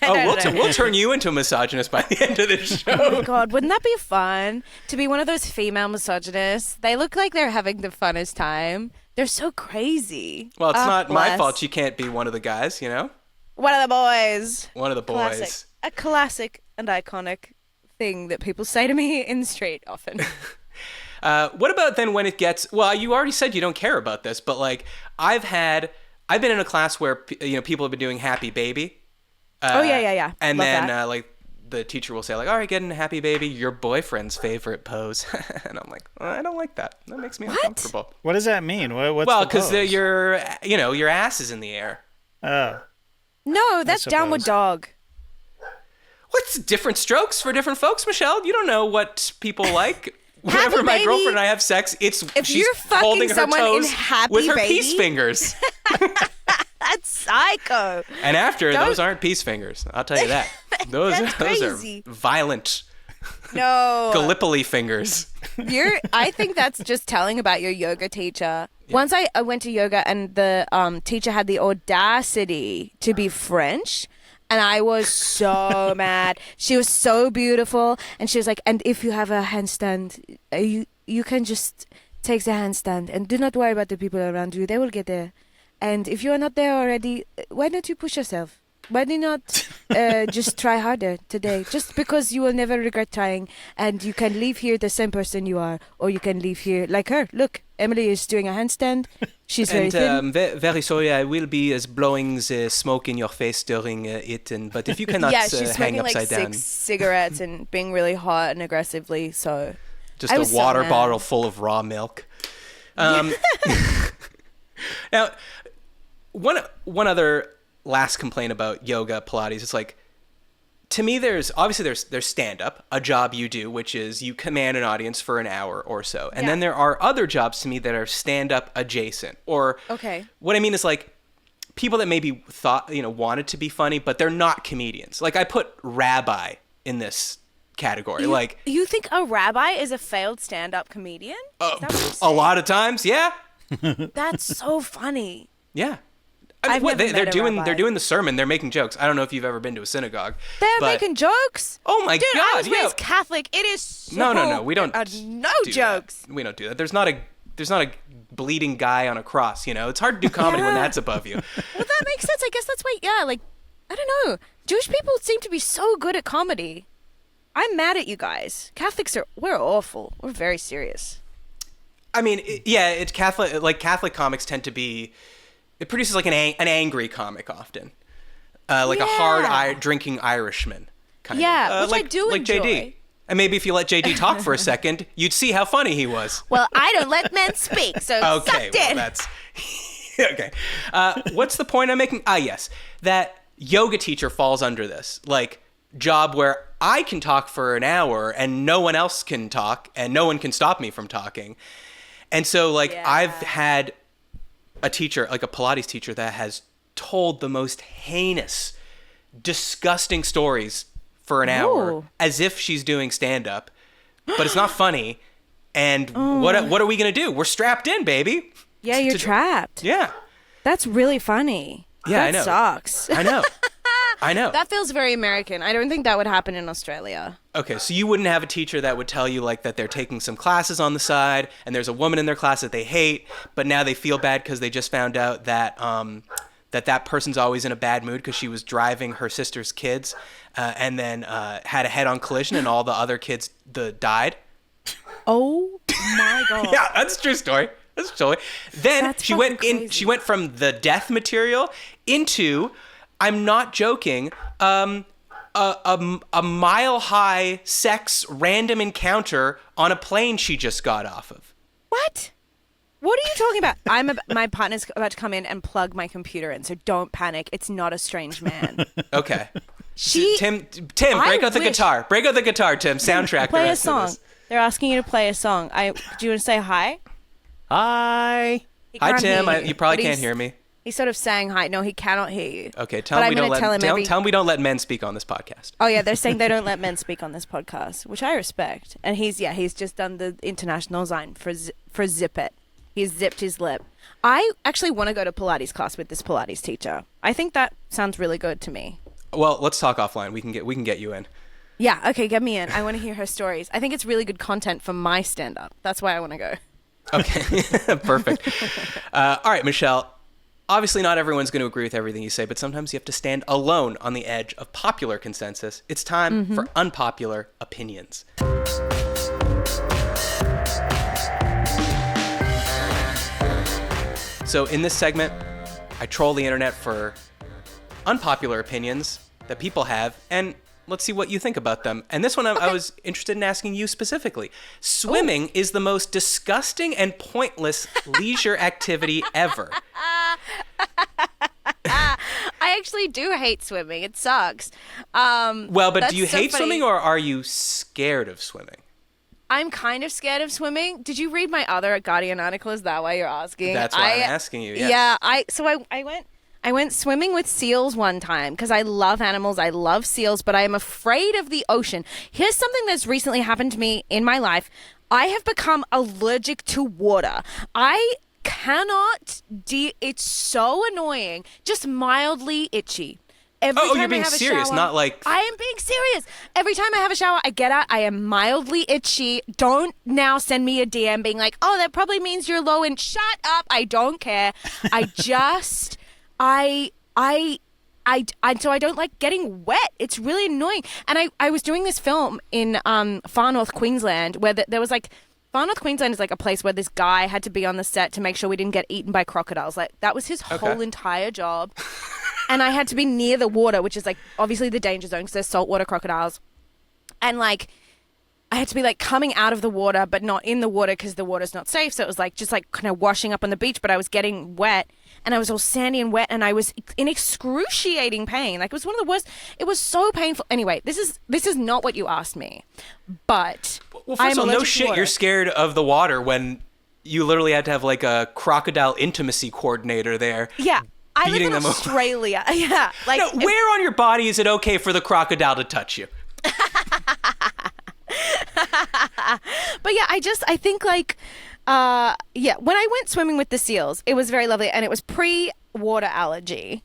We'll turn you into a misogynist by the end of this show. Oh my God, wouldn't that be fun to be one of those female misogynists? They look like they're having the funnest time. They're so crazy. Well, it's not my bless. fault you can't be one of the guys, you know? One of the boys. One of the boys. Classic. A classic and iconic thing that people say to me in the street often. What about then when it gets, well, you already said you don't care about this, but like I've been in a class where people have been doing Happy Baby. Yeah. And Love then that. like the teacher will say like, all right, get into Happy Baby, your boyfriend's favorite pose. And I'm like, I don't like that. That makes me uncomfortable. What does that mean? What's Well, the because pose? your ass is in the air. Oh. No, that's downward suppose. dog. What's different strokes for different folks, Michelle? You don't know what people like. Happy Whenever my Baby- girlfriend and I have sex, If she's you're fucking holding her someone in toes Happy with her Baby- peace fingers. That's psycho. And after, Don't- those aren't peace fingers. I'll tell you that. Those That's crazy. are violent No. Gallipoli fingers. I think that's just telling about your yoga teacher. Once I went to yoga and the teacher had the audacity to be French. And I was so mad. She was so beautiful. And she was like, and if you have a handstand, you can just take the handstand and do not worry about the people around you. They will get there. And if you are not there already, why don't you push yourself? Why do you not just try harder today? Just because you will never regret trying. And you can leave here the same person you are. Or you can leave here like her. Look, Emily is doing a handstand. She's very thin. Very sorry, I will be blowing the smoke in your face during it. But if you cannot Yeah, she's hang smoking like upside down, 6 cigarettes and being really hot and aggressively. So just I a was so water mad. bottle full of raw milk. Now, one other last complaint about yoga, Pilates, is like, to me, there's stand-up, a job you do, which is you command an audience for an hour or so. And then there are other jobs to me that are stand-up adjacent. Or Okay. what I mean is like people that maybe wanted to be funny, but they're not comedians. Like I put rabbi in this category. You think a rabbi is a failed stand-up comedian? Is that what you're A saying? lot of times, yeah. That's so funny. Yeah. I've never they're met a doing rabbi. they're doing the sermon. They're making jokes. I don't know if you've ever been to a synagogue. They're but- making jokes? Oh my Dude, God! I was yeah. raised Catholic. It is so... No. We don't. no do jokes. That. We don't do that. There's not a bleeding guy on a cross. It's hard to do comedy when Yeah. that's above you. Well, that makes sense. I guess that's why, I don't know. Jewish people seem to be so good at comedy. I'm mad at you guys. We're awful. We're very serious. I mean, it's Catholic. Like Catholic comics tend to be, it produces like an angry comic often, like a hard drinking Irishman kind of. Which I do like enjoy. JD. And maybe if you let JD talk for a second, you'd see how funny he was. Well, I don't let men speak, so Okay, sucked well, in. that's okay. What's the point I'm making? Yes, that yoga teacher falls under this like job where I can talk for an hour and no one else can talk and no one can stop me from talking. And so like I've had a teacher, like a Pilates teacher, that has told the most heinous, disgusting stories for an hour as if she's doing stand-up, but it's not funny. And what are we gonna do? We're strapped in, baby. Yeah, you're trapped. Yeah. That's really funny. Yeah, that I know. Sucks. I know. That feels very American. I don't think that would happen in Australia. Okay, so you wouldn't have a teacher that would tell you like that they're taking some classes on the side and there's a woman in their class that they hate, but now they feel bad because they just found out that that person's always in a bad mood because she was driving her sister's kids and then had a head-on collision and all the other kids died. Oh my God. Yeah, that's a true story. That's a story. Then That's she went fucking in. crazy. She went from the death material into, I'm not joking, a mile-high sex random encounter on a plane she just got off of. What? What are you talking about? My partner's about to come in and plug my computer in, so don't panic. It's not a strange man. Okay. She. Tim, I break out the wish- guitar. Break out the guitar, Tim. Soundtrack Play the a rest song. of this. They're asking you to play a song. Do you want to say hi? Hi. He Hi, can't Tim. hear You probably but can't he's- hear me. He's sort of saying hi. No, he cannot hear you. Okay, tell But him I'm we don't gonna tell him every- tell him we don't let men speak on this podcast. Oh yeah, they're saying they don't let men speak on this podcast, which I respect. And he's just done the international sign for zip it. He's zipped his lip. I actually want to go to Pilates class with this Pilates teacher. I think that sounds really good to me. Well, let's talk offline. We can get you in. Yeah, okay, get me in. I want to hear her stories. I think it's really good content for my stand-up. That's why I want to go. Okay, perfect. All right, Michelle. Obviously, not everyone's going to agree with everything you say, but sometimes you have to stand alone on the edge of popular consensus. It's time for unpopular opinions. So in this segment, I troll the internet for unpopular opinions that people have, and let's see what you think about them. And this one, I was interested in asking you specifically. Swimming is the most disgusting and pointless leisure activity ever. I actually do hate swimming. It sucks. Well, but do you that's so hate funny. swimming or are you scared of swimming? I'm kind of scared of swimming. Did you read my other Guardian article? Is that why you're asking? That's why I'm asking you, yes. Yeah, I went swimming with seals one time because I love animals. I love seals, but I am afraid of the ocean. Here's something that's recently happened to me in my life. I have become allergic to water. I cannot it's so annoying. Just mildly itchy. Every time you're being I have a serious, shower, not like... I am being serious. Every time I have a shower, I get out, I am mildly itchy. Don't now send me a DM being like, oh, that probably means you're low in. Shut up. I don't care. I just, so I don't like getting wet. It's really annoying. And I was doing this film in far north Queensland where there was like, Far North Queensland is like a place where this guy had to be on the set to make sure we didn't get eaten by crocodiles. Like that was his whole entire job. And I had to be near the water, which is like obviously the danger zone because there's saltwater crocodiles. And like I had to be like coming out of the water, but not in the water because the water's not safe. So it was like just like kind of washing up on the beach, but I was getting wet and I was all sandy and wet and I was in excruciating pain. Like it was one of the worst. It was so painful. Anyway, this is not what you asked me, but Well, first of all, no shit, water. you're scared of the water when you literally had to have like a crocodile intimacy coordinator there. Yeah. I live beating in them over. Australia. Yeah. Like No, where on your body is it okay for the crocodile to touch you? But yeah, I think like, when I went swimming with the seals, it was very lovely and it was pre-water allergy,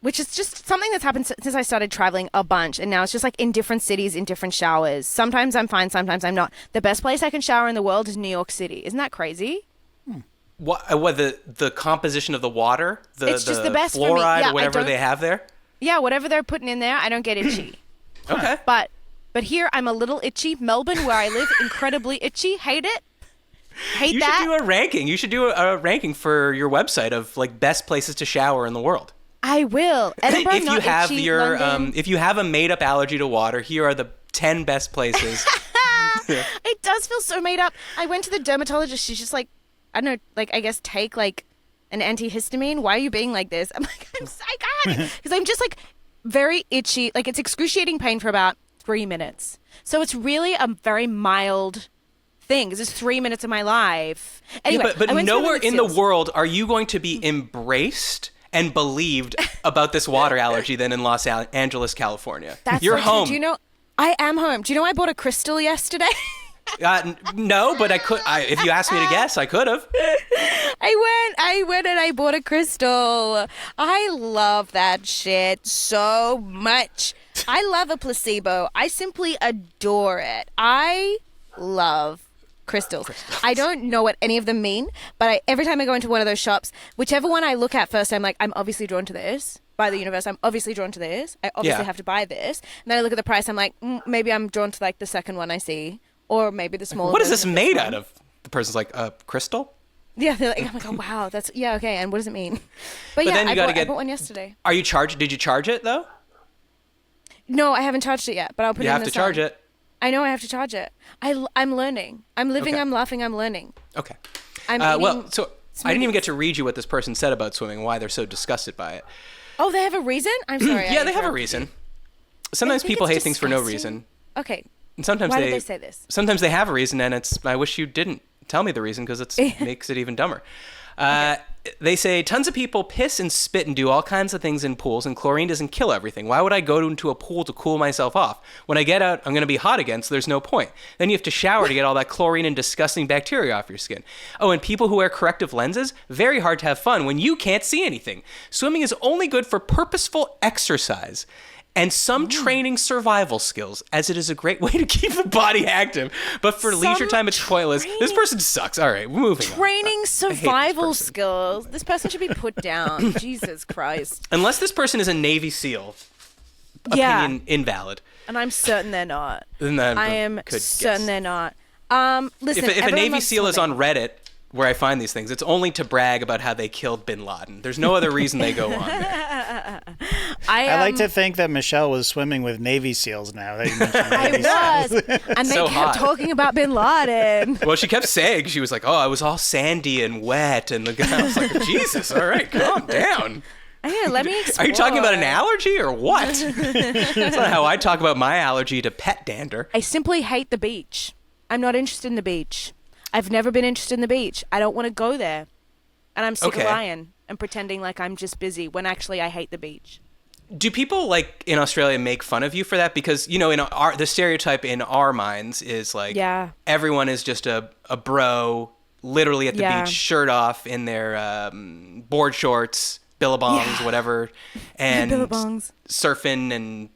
which is just something that's happened since I started traveling a bunch. And now it's just like in different cities, in different showers. Sometimes I'm fine, sometimes I'm not. The best place I can shower in the world is New York City. Isn't that crazy? What the composition of the water? It's just the best for me. fluoride Yeah, or whatever I don't- they have there? Yeah, whatever they're putting in there, I don't get itchy. Okay. But But here, I'm a little itchy. Melbourne, where I live, incredibly itchy. Hate it. Hate You that. should do a ranking. You should do a ranking for your website of like best places to shower in the world. I will. Edinburgh, If you not have itchy. your London. if you have a made up allergy to water, here are the 10 best places. It does feel so made up. I went to the dermatologist. She's just like, I don't know, like, I guess take like an antihistamine. Why are you being like this? I'm like, I'm psychotic. Because I'm just like very itchy. Like, it's excruciating pain for about 3 minutes. So it's really a very mild thing because it's 3 minutes of my life. Anyway, Yeah, but I went to nowhere Olympic in the Seals. world are you going to be embraced and believed about this water allergy than in Los Angeles, California. That's You're so true. home. Do you know, I am home. Do you know I bought a crystal yesterday? No, but I could. If you asked me to guess, I could have. I went and I bought a crystal. I love that shit so much. I love a placebo. I simply adore it. I love crystals. I don't know what any of them mean, but every time I go into one of those shops, whichever one I look at first, I'm like, I'm obviously drawn to this. By the universe, I'm obviously drawn to this. I obviously Yeah. have to buy this. And then I look at the price, I'm like, maybe I'm drawn to like the second one I see. Or maybe the smaller What is this version made one. out of? The person's like, crystal? Yeah, they're like, I'm like, oh wow, that's yeah, okay. And what does it mean? But yeah, then you gotta I get- bought one yesterday. Are you charged? Did you charge it though? No, I haven't charged it yet, but I'll put You it in have the to charge sun. it. I know I have to charge it. I'm learning. I'm living. Okay. I'm laughing. I'm learning. Okay. I'm Well, eating so I didn't even smoothies. get to read you what this person said about swimming, why they're so disgusted by it. Oh, they have a reason. I'm sorry. Yeah, I they have a interrupted reason. you. Sometimes I think people it's hate things for no disgusting. reason. Okay. And sometimes Why did they say this? Sometimes they have a reason, and I wish you didn't tell me the reason because it makes it even dumber. They say tons of people piss and spit and do all kinds of things in pools, and chlorine doesn't kill everything. Why would I go into a pool to cool myself off? When I get out, I'm going to be hot again, so there's no point. Then you have to shower to get all that chlorine and disgusting bacteria off your skin. Oh, and people who wear corrective lenses, very hard to have fun when you can't see anything. Swimming is only good for purposeful exercise and some training survival skills, as it is a great way to keep the body active. But for leisure time, it's pointless. This person sucks. All right, moving on. Training this survival person. skills. This person should be put down. Jesus Christ. Unless this person is a Navy SEAL, Yeah. opinion invalid. And I'm certain they're not. Then that I am could certain guess. they're not. Listen, If a everyone Navy loves SEAL is on swimming. Reddit, where I find these things, it's only to brag about how they killed Bin Laden. There's no other reason they go on there. I like to think that Michelle was swimming with Navy SEAls now. That you mentioned Navy I SEAls. was, and they So kept hot. talking about Bin Laden. Well, she kept saying, she was like, oh, I was all sandy and wet. And the guy was like, Jesus, all right, calm down. Yeah, let me Are explore. you talking about an allergy or what? That's not how I talk about my allergy to pet dander. I simply hate the beach. I'm not interested in the beach. I've never been interested in the beach. I don't want to go there. And I'm sick Okay. of lying and pretending like I'm just busy when actually I hate the beach. Do people like in Australia make fun of you for that? Because in the stereotype in our minds is like Yeah. everyone is just a bro, literally at the Yeah. beach, shirt off, in their board shorts, billabongs, Yeah. whatever, and Billabongs. surfing and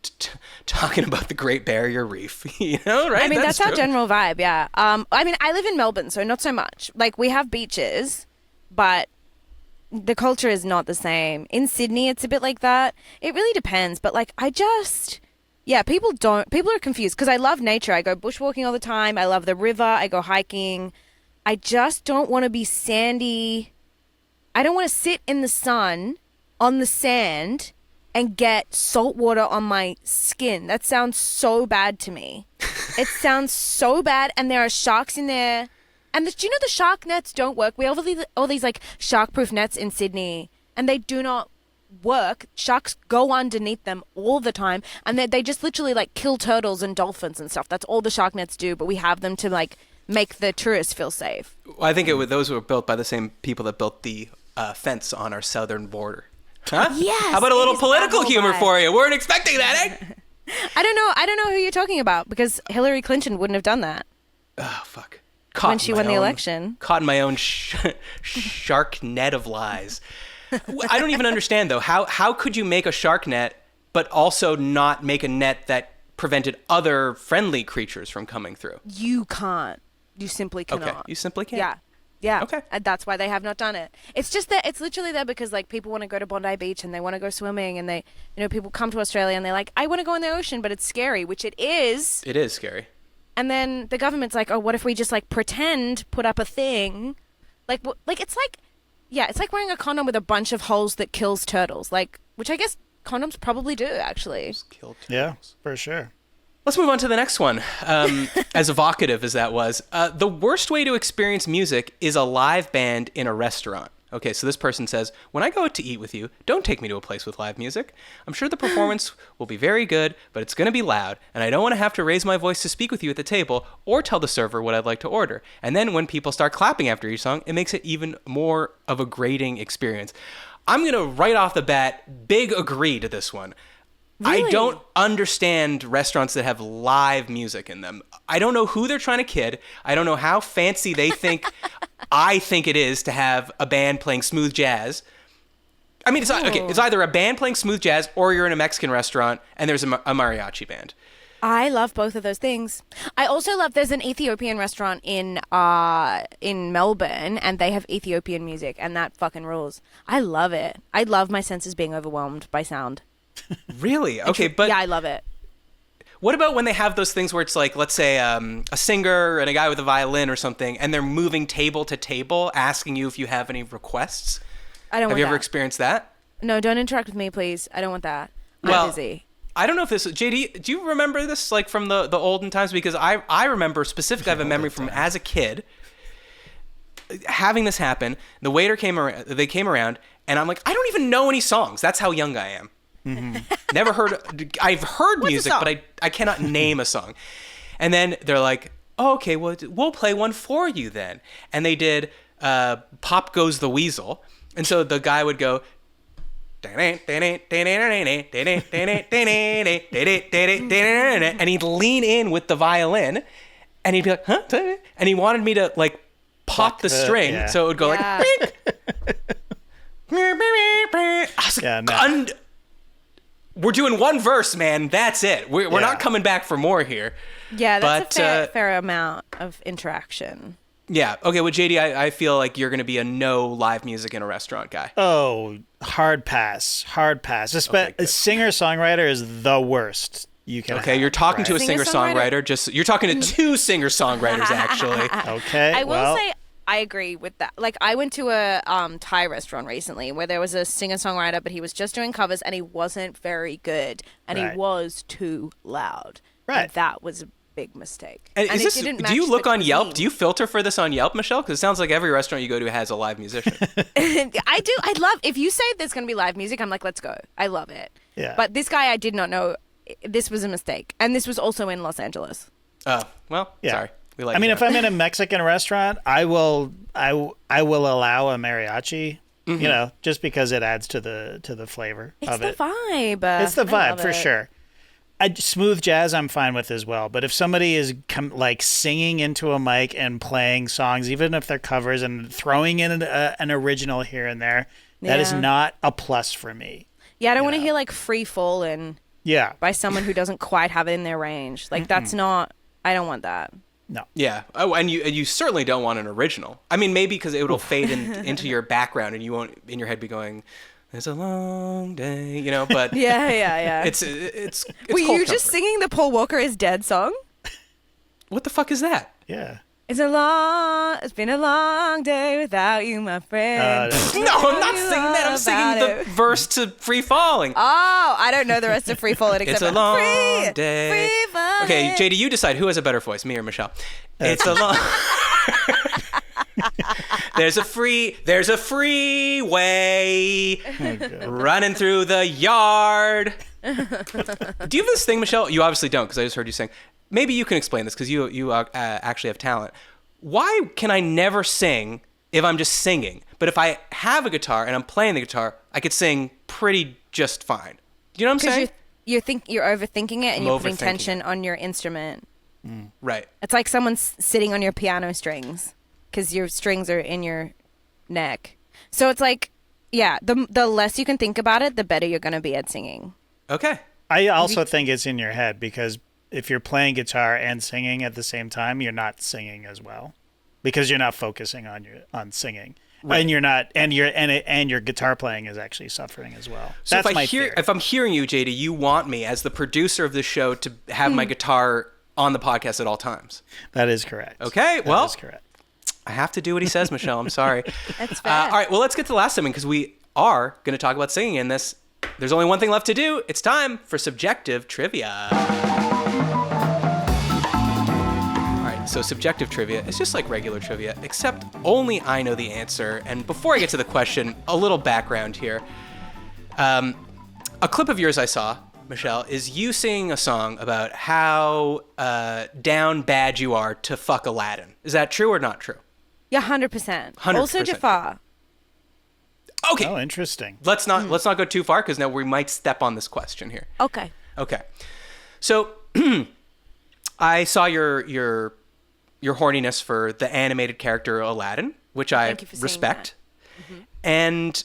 talking about the Great Barrier Reef. Right? I mean, that's our true. general vibe, yeah. I mean, I live in Melbourne, so not so much. Like, we have beaches, but the culture is not the same. In Sydney, it's a bit like that. It really depends, but like, people are confused because I love nature. I go bushwalking all the time. I love the river. I go hiking. I just don't want to be sandy. I don't want to sit in the sun on the sand and get salt water on my skin. That sounds so bad to me. It sounds so bad, and there are sharks in there. And do you know the shark nets don't work? We have all these like shark-proof nets in Sydney, and they do not work. Sharks go underneath them all the time, and they just literally like kill turtles and dolphins and stuff. That's all the shark nets do, but we have them to like make the tourists feel safe. Well, I think those were built by the same people that built the fence on our southern border. Huh? Yes, How about a it little is political that whole humor vibe. for you? Weren't expecting that, eh? I don't know who you're talking about because Hillary Clinton wouldn't have done that. Oh, fuck. Caught When in she my won the own- election. Caught in my own shark net of lies. I don't even understand, though. How could you make a shark net, but also not make a net that prevented other friendly creatures from coming through? You can't. You simply cannot. Okay, you simply can't. Yeah. Yeah. Okay. And that's why they have not done it. It's just that it's literally there because like people want to go to Bondi Beach and they want to go swimming and people come to Australia and they're like, I want to go in the ocean, but it's scary, which it is. It is scary. And then the government's like, oh, what if we just like pretend, put up a thing? It's like wearing a condom with a bunch of holes that kills turtles. Like, which I guess condoms probably do actually. Kill turtles. Yeah, for sure. Let's move on to the next one. As evocative as that was, the worst way to experience music is a live band in a restaurant. Okay, so this person says, when I go out to eat with you, don't take me to a place with live music. I'm sure the performance will be very good, but it's going to be loud, and I don't want to have to raise my voice to speak with you at the table or tell the server what I'd like to order. And then when people start clapping after each song, it makes it even more of a grating experience. I'm going to, right off the bat, big agree to this one. Really? I don't understand restaurants that have live music in them. I don't know who they're trying to kid. I don't know how fancy they think I think it is to have a band playing smooth jazz. I mean, it's either a band playing smooth jazz or you're in a Mexican restaurant and there's a mariachi band. I love both of those things. I also love there's an Ethiopian restaurant in Melbourne and they have Ethiopian music and that fucking rules. I love it. I love my senses being overwhelmed by sound. Really? Okay, but yeah, I love it. what about when they have those things where it's like, let's say a singer and a guy with a violin or something, and they're moving table to table asking you if you have any requests? I don't want Have you ever that. experienced that? No, don't interact with me, please. I don't want that. I'm Well, busy. I don't know if this JD, do you remember this like from the olden times? Because I remember specifically, I have a memory from as a kid having this happen. The waiter came around and I'm like, I don't even know any songs. That's how young I am. Mm-hmm. Never heard. I've heard music, but I cannot name a song. And then they're like, oh, okay, well, we'll play one for you then. And they did Pop Goes the Weasel. And so the guy would go, and he'd lean in with the violin and he'd be like, huh? And he wanted me to like pop the string. Yeah. So it would go like, I was like, we're doing one verse, man. That's it. We're not coming back for more here. Yeah, that's a fair amount of interaction. Yeah. Okay. Well, JD, I feel like you're going to be a no live music in a restaurant guy. Oh, hard pass. Hard pass. A singer-songwriter is the worst you can have. You're talking to a singer-songwriter. You're talking to two singer-songwriters, actually. Okay. I will say I agree with that. Like, I went to a Thai restaurant recently where there was a singer-songwriter, but he was just doing covers and he wasn't very good and he was too loud. Right. And that was a big mistake. And do you look on Yelp? Do you filter for this on Yelp, Michelle? Because it sounds like every restaurant you go to has a live musician. I do. I love, if you say there's going to be live music, I'm like, let's go. I love it. Yeah. But this guy, I did not know. This was a mistake. And this was also in Los Angeles. Oh, well, sorry. If I'm in a Mexican restaurant, I will allow a mariachi, just because it adds to the flavor of it. It's the vibe. It's the vibe for sure. Smooth jazz I'm fine with as well, but if somebody is singing into a mic and playing songs, even if they're covers and throwing in an original here and there, that is not a plus for me. Yeah, I don't want to hear like Free Fallin' by someone who doesn't quite have it in their range. Like that's not, I don't want that. No. Yeah. Oh, and you certainly don't want an original. I mean, maybe because it will fade into your background and you won't in your head be going, "It's a long day," But yeah. It's Were you comfort. just singing the Paul Walker is Dead song? What the fuck is that? Yeah. It's been a long day without you, my friend. No, I'm not singing that. I'm singing the verse to Free Falling. Oh, I don't know the rest of Free Falling except it's a long free, day. Free falling. Okay, JD, you decide who has a better voice, me or Michelle. It's a long. There's a freeway running through the yard. Do you have this thing, Michelle? You obviously don't, because I just heard you sing. Maybe you can explain this, because you actually have talent. Why can I never sing if I'm just singing? But if I have a guitar and I'm playing the guitar, I could sing pretty just fine. Do you know what I'm saying? You're overthinking it and you're putting tension on your instrument. Right. It's like someone's sitting on your piano strings because your strings are in your neck. So it's like, the less you can think about it, the better you're going to be at singing. Okay. I also think it's in your head, because if you're playing guitar and singing at the same time, you're not singing as well. because you're not focusing on singing. Right. And you're not, and your guitar playing is actually suffering as well. So That's my theory. If I'm hearing you, JD, you want me as the producer of the show to have my guitar on the podcast at all times. That is correct. Okay, that is correct. I have to do what he says, Michelle. I'm sorry. That's fair. All right, well, let's get to the last segment because we are going to talk about singing in this. There's only one thing left to do. It's time for subjective trivia. So subjective trivia is just like regular trivia, except only I know the answer. And before I get to the question, a little background here. A clip of yours I saw, Michelle, is you singing a song about how down bad you are to fuck Aladdin. Is that true or not true? Yeah, 100%. 100%. Also Jafar. Okay. Oh, interesting. Let's not go too far because now we might step on this question here. Okay. So I saw your horniness for the animated character Aladdin, which I respect. And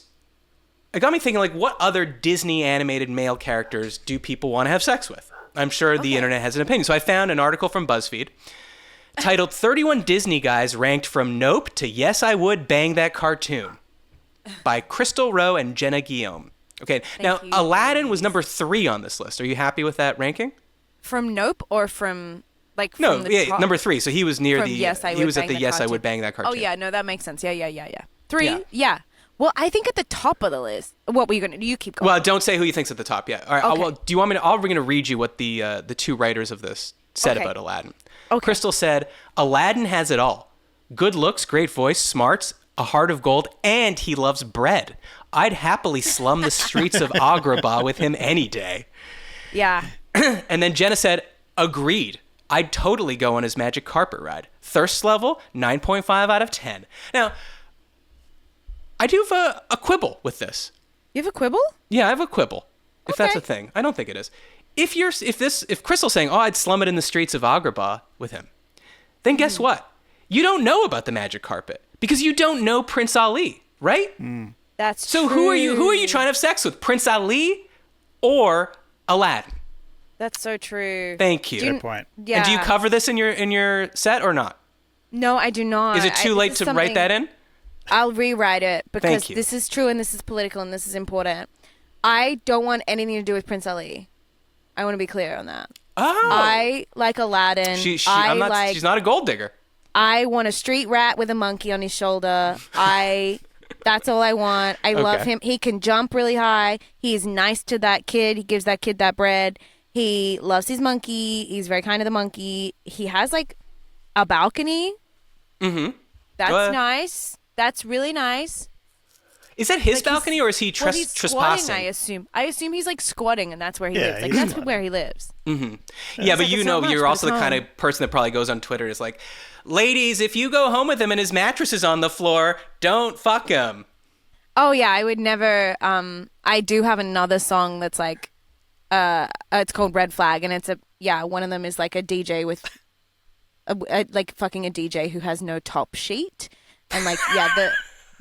it got me thinking, like, what other Disney animated male characters do people want to have sex with? I'm sure the internet has an opinion. So I found an article from BuzzFeed titled 31 Disney Guys Ranked from Nope to Yes, I Would Bang That Cartoon by Crystal Rowe and Jenna Guillaume. Okay, now Aladdin was number 3 on this list. Are you happy with that ranking? From Nope or from... No, number 3. So he was near he was at the Yes, I Would Bang That Cartoon. Oh, yeah, no, that makes sense. Yeah. 3, yeah. Well, I think at the top of the list. What were you going to do? You keep going. Well, don't say who you think's at the top yet. All right, Okay. do you want me to... I'm going to read you what the 2 writers of this said about Aladdin. Okay. Crystal said, Aladdin has it all. Good looks, great voice, smarts, a heart of gold, and he loves bread. I'd happily slum the streets of Agrabah with him any day. Yeah. And then Jenna said, agreed. I'd totally go on his magic carpet ride. Thirst level, 9.5 out of 10. Now, I do have a quibble with this. You have a quibble? Yeah, I have a quibble. If that's Okay. a thing. I don't think it is. If Crystal's saying, I'd slum it in the streets of Agrabah with him, then guess what? You don't know about the magic carpet because you don't know Prince Ali, right? That's So true. who are you trying to have sex with? Prince Ali or Aladdin? That's so true. Thank you. Good point. Yeah. And do you cover this in your set or not? No, I do not. Is it too late to write that in? I'll rewrite it because Thank you. this is true and this is political and this is important. I don't want anything to do with Prince Ali. I want to be clear on that. Oh. I like Aladdin. She's not a gold digger. I want a street rat with a monkey on his shoulder. That's all I want. I love him. He can jump really high. He's nice to that kid. He gives that kid that bread. He loves his monkey. He's very kind to the monkey. He has like a balcony. Mm-hmm. That's nice. That's really nice. Is that his balcony or is he He's trespassing? squatting, I assume he's like squatting and that's where he Yeah, lives. Like he's that's squatting. where he lives. Mm-hmm. Yeah, but like, you it's know, not much, you're but also it's the kind home. of person that probably goes on Twitter and is like, ladies, if you go home with him and his mattress is on the floor, don't fuck him. Oh yeah, I would never. I do have another song that's like, it's called Red Flag, and it's one of them is like a DJ with, like fucking a DJ who has no top sheet, and like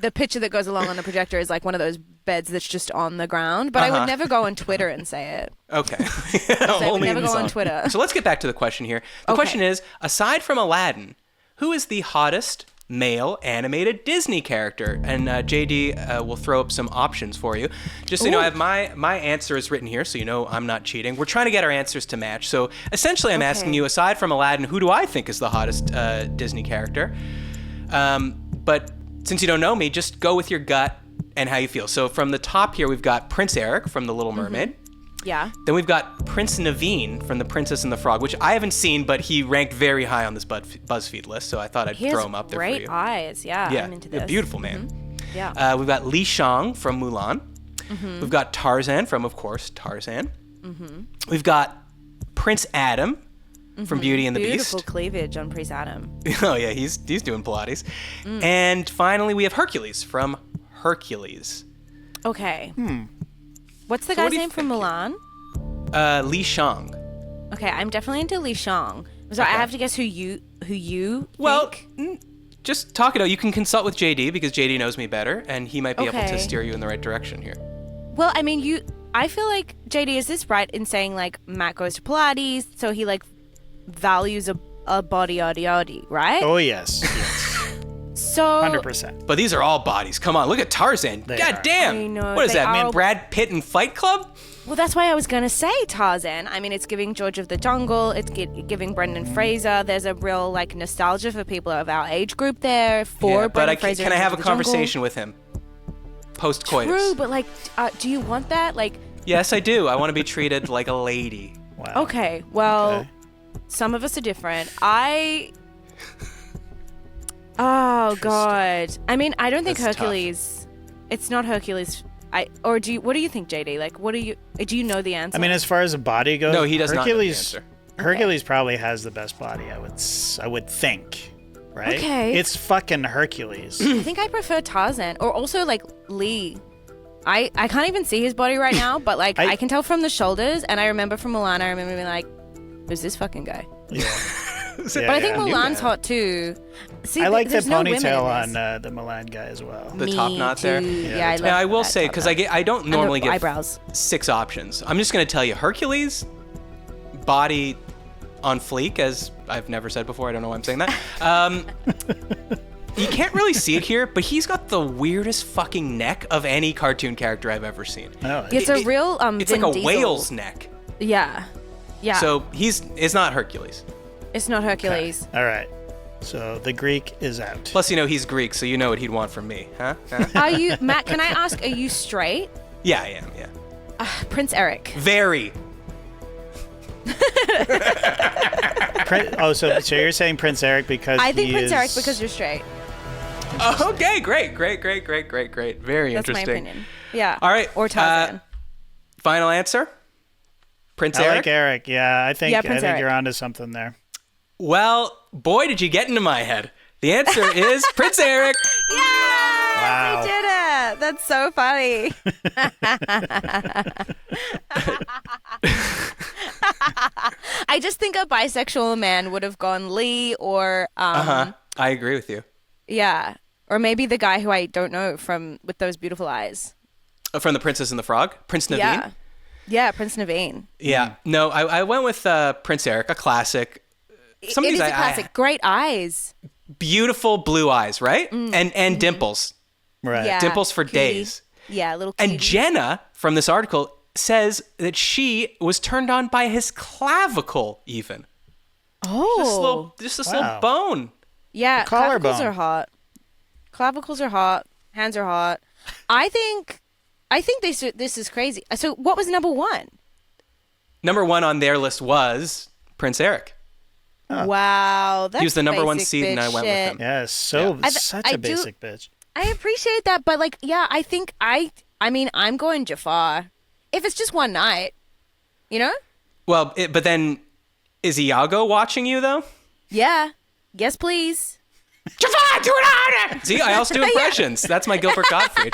the picture that goes along on the projector is like one of those beds that's just on the ground. But I would never go on Twitter and say it. Okay. So I would never go on Twitter. So let's get back to the question here. The question is, aside from Aladdin, who is the hottest male animated Disney character? And JD will throw up some options for you. Just so you know, I have my answer is written here, so you know I'm not cheating. We're trying to get our answers to match. So essentially I'm asking you, aside from Aladdin, who do I think is the hottest Disney character? But since you don't know me, just go with your gut and how you feel. So from the top here, we've got Prince Eric from The Little Mermaid. Yeah. Then we've got Prince Naveen from The Princess and the Frog, which I haven't seen, but he ranked very high on this BuzzFeed list, so I thought I'd throw him up there for you. Great eyes. Yeah, I'm into this. Yeah, beautiful man. Yeah. We've got Li Shang from Mulan. We've got Tarzan from, of course, Tarzan. We've got Prince Adam from Beauty and the Beautiful Beast. cleavage on Prince Adam. Oh yeah, he's doing Pilates. And finally, we have Hercules from Hercules. Okay. What's the So what guy's do you name from think Milan? Li Shang. Okay, I'm definitely into Li Shang. So I have to guess who you Well, think? just talk it out. You can consult with JD because JD knows me better, and he might be able to Okay. steer you in the right direction here. Well, I mean, I feel like JD, is this right in saying like Matt goes to Pilates, so he like values a body, right? Oh yes. So 100%. But these are all bodies. Come on, look at Tarzan. They God are. damn. I know, What is they that, man? are- Brad Pitt in Fight Club? Well, that's why I was going to say Tarzan. I mean, it's giving George of the Jungle. It's giving Brendan Fraser. There's a real, like, nostalgia for people of our age group there for But Brendan Fraser. can I in have a George of the Jungle. conversation with him? Post-coitus. True, but, like, do you want that? Like, Yes, I do. I want to be treated like a lady. Wow. okay, well, Okay. some of us are different. Oh, God. I mean, I don't think That's tough. Hercules... It's not Hercules... What do you think, JD? Like, do you know the answer? I mean, as far as a body goes, No, he does not know the Hercules, answer. Hercules probably has the best body. I would think, right? Okay. It's fucking Hercules. I think I prefer Tarzan, or also like Lee. I can't even see his body right now, but like I can tell from the shoulders, and I remember from Mulan, I remember being like, who's this fucking guy? Yeah. But I think Mulan's hot too. See, I like the there's no women in ponytail this. on the Milan guy as well. The Me top knot there? too. Yeah, Yeah, I the love I will that say, top because knot. I don't And normally the give eyebrows. 6 options. I'm just going to tell you, Hercules, body on fleek, as I've never said before. I don't know why I'm saying that. You can't really see it here, but he's got the weirdest fucking neck of any cartoon character I've ever seen. Oh, It's a real It's Vin like a Diesel. whale's neck. Yeah, yeah. So it's not Hercules. it's not Hercules. all right. So the Greek is out. Plus, he's Greek, so you know what he'd want from me, huh? Huh? Are you Matt? Can I ask? Are you straight? Yeah, I am. Yeah. Prince Eric. Very. So you're saying Prince Eric because I think he Prince is... Eric because you're straight. Oh, okay, great. Very That's my interesting. opinion. Yeah. All right. Or Tarzan. Final answer. Prince I Eric. like Eric. Yeah, I think Prince Eric. you're onto something there. Well, boy, did you get into my head. The answer is Prince Eric. Yes, Wow. we did it. That's so funny. I just think a bisexual man would have gone Lee or I agree with you. yeah, or maybe the guy who I don't know from with those beautiful eyes. From The Princess and the Frog, Prince Naveen. Yeah, yeah, Prince Naveen. Yeah. No, I went with Prince Eric, a classic. Some of It is these a classic. Great eyes. Beautiful blue eyes, right? And dimples. Right. Yeah, Dimples for cutie. days. Yeah, little. And cutie. Jenna, from this article, says that she was turned on by his clavicle, even. Oh, Just this Wow. little bone. yeah. collarbone. Clavicles are hot. Clavicles are hot. Hands are hot. I think this is crazy. So what was number one? Number 1 on their list was Prince Eric. Wow, that's He was the number 1 basic seed, and I bitch went shit. with him. Yeah, so I such I a do- basic bitch. I appreciate that, but like, yeah, I think I mean, I'm going Jafar. If it's just one night, you know? Well, but then, is Iago watching you, though? Yeah. Yes, please. Jafar, do it harder! See, I also do impressions. That's my Gilbert Gottfried.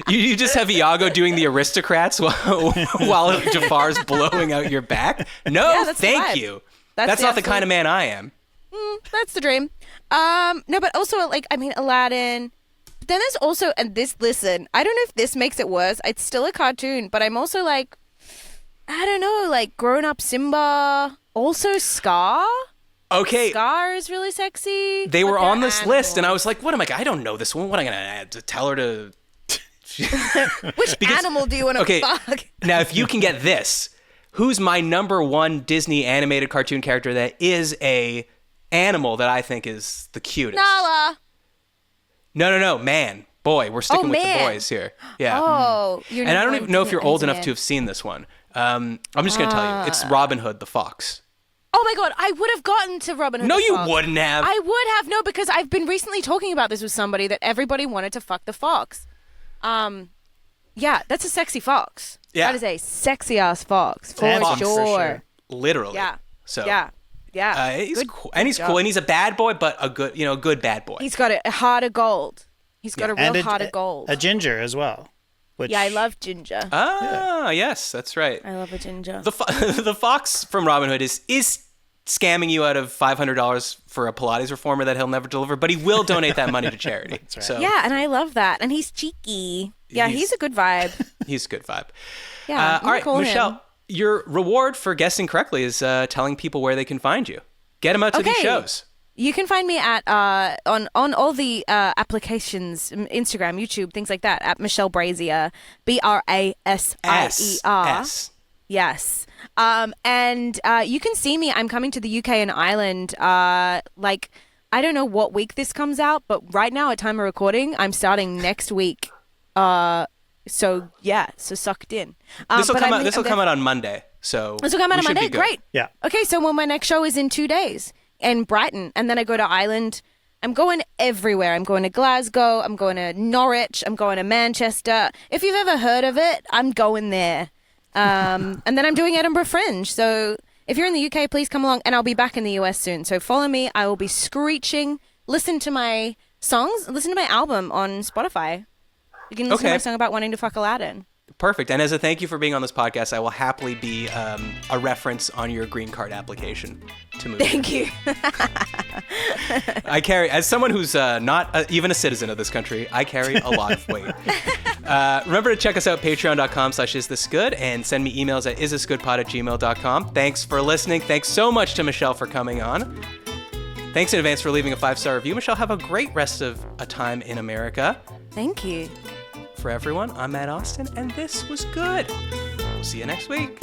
You just have Iago doing the aristocrats while Jafar's blowing out your back? No, Yeah, that's the thank vibe. you. That's That's the not the absolute- kind of man I am. That's the dream. No, but also like, I mean, Aladdin. Then there's also, and this, listen, I don't know if this makes it worse. It's still a cartoon, but I'm also like, I don't know, like grown up Simba. Also Scar. Okay, Scar is really sexy. they but were on they're this list, and I animals. was like, what am I don't know this one. What am I going to tell her to... Which animal do you want to Okay, fuck? now if you can get this, who's my number 1 Disney animated cartoon character that is a animal that I think is the cutest? Nala. No, man. Boy, we're sticking with the man. boys here. Yeah. Oh, you're And I don't going even know if you're old Disney enough to have seen this one. I'm just going to tell you. It's Robin Hood the Fox. Oh my god, I would have gotten to Robin Hood. No, the you Fox. wouldn't have. I would have, no, because I've been recently talking about this with somebody that everybody wanted to fuck the fox. Yeah, that's a sexy fox. Yeah. That is a sexy ass fox for Handsome, sure. for sure. Literally. Yeah. So. Yeah. He's Good- cool. And he's good cool. job. And he's a bad boy, but a good bad boy. He's got a heart of gold. He's got a real And heart of gold. a ginger as well. Which, Yeah, I love ginger. Yes, that's right. I love a ginger. The fox from Robin Hood is scamming you out of $500 for a Pilates reformer that he'll never deliver, but he will donate that money to charity. That's right. So Yeah, and I love that. And he's cheeky. Yeah, he's a good vibe. he's a good vibe. Yeah. I'm All gonna right, call Michelle, him. your reward for guessing correctly is telling people where they can find you. Get them out to these Okay. shows. You can find me at on all the applications, Instagram, YouTube, things like that, at Michelle Brasier, Brasier. S. Yes. And you can see me. I'm coming to the UK and Ireland. Like, I don't know what week this comes out, but right now at time of recording, I'm starting next week. So sucked in. This will come out on Monday. So this will come out on Monday. Great. Yeah. Okay, so my next show is in 2 days in Brighton, and then I go to Ireland. I'm going everywhere. I'm going to Glasgow. I'm going to Norwich. I'm going to Manchester. If you've ever heard of it, I'm going there. And then I'm doing Edinburgh Fringe. So if you're in the UK, please come along, and I'll be back in the US soon. So follow me. I will be screeching. Listen to my songs. Listen to my album on Spotify. You can listen to my song about wanting to fuck Aladdin. Perfect. And as a thank you for being on this podcast, I will happily be a reference on your green card application to move. Thank you. I carry, as someone who's not even a citizen of this country, I carry a lot of weight. Remember to check us out, patreon.com/isthisgood, and send me emails at isthisgoodpod@gmail.com. Thanks for listening. Thanks so much to Michelle for coming on. Thanks in advance for leaving a 5-star review. Michelle, have a great rest of a time in America. Thank you. For everyone, I'm Matt Austin, and this was good. We'll see you next week.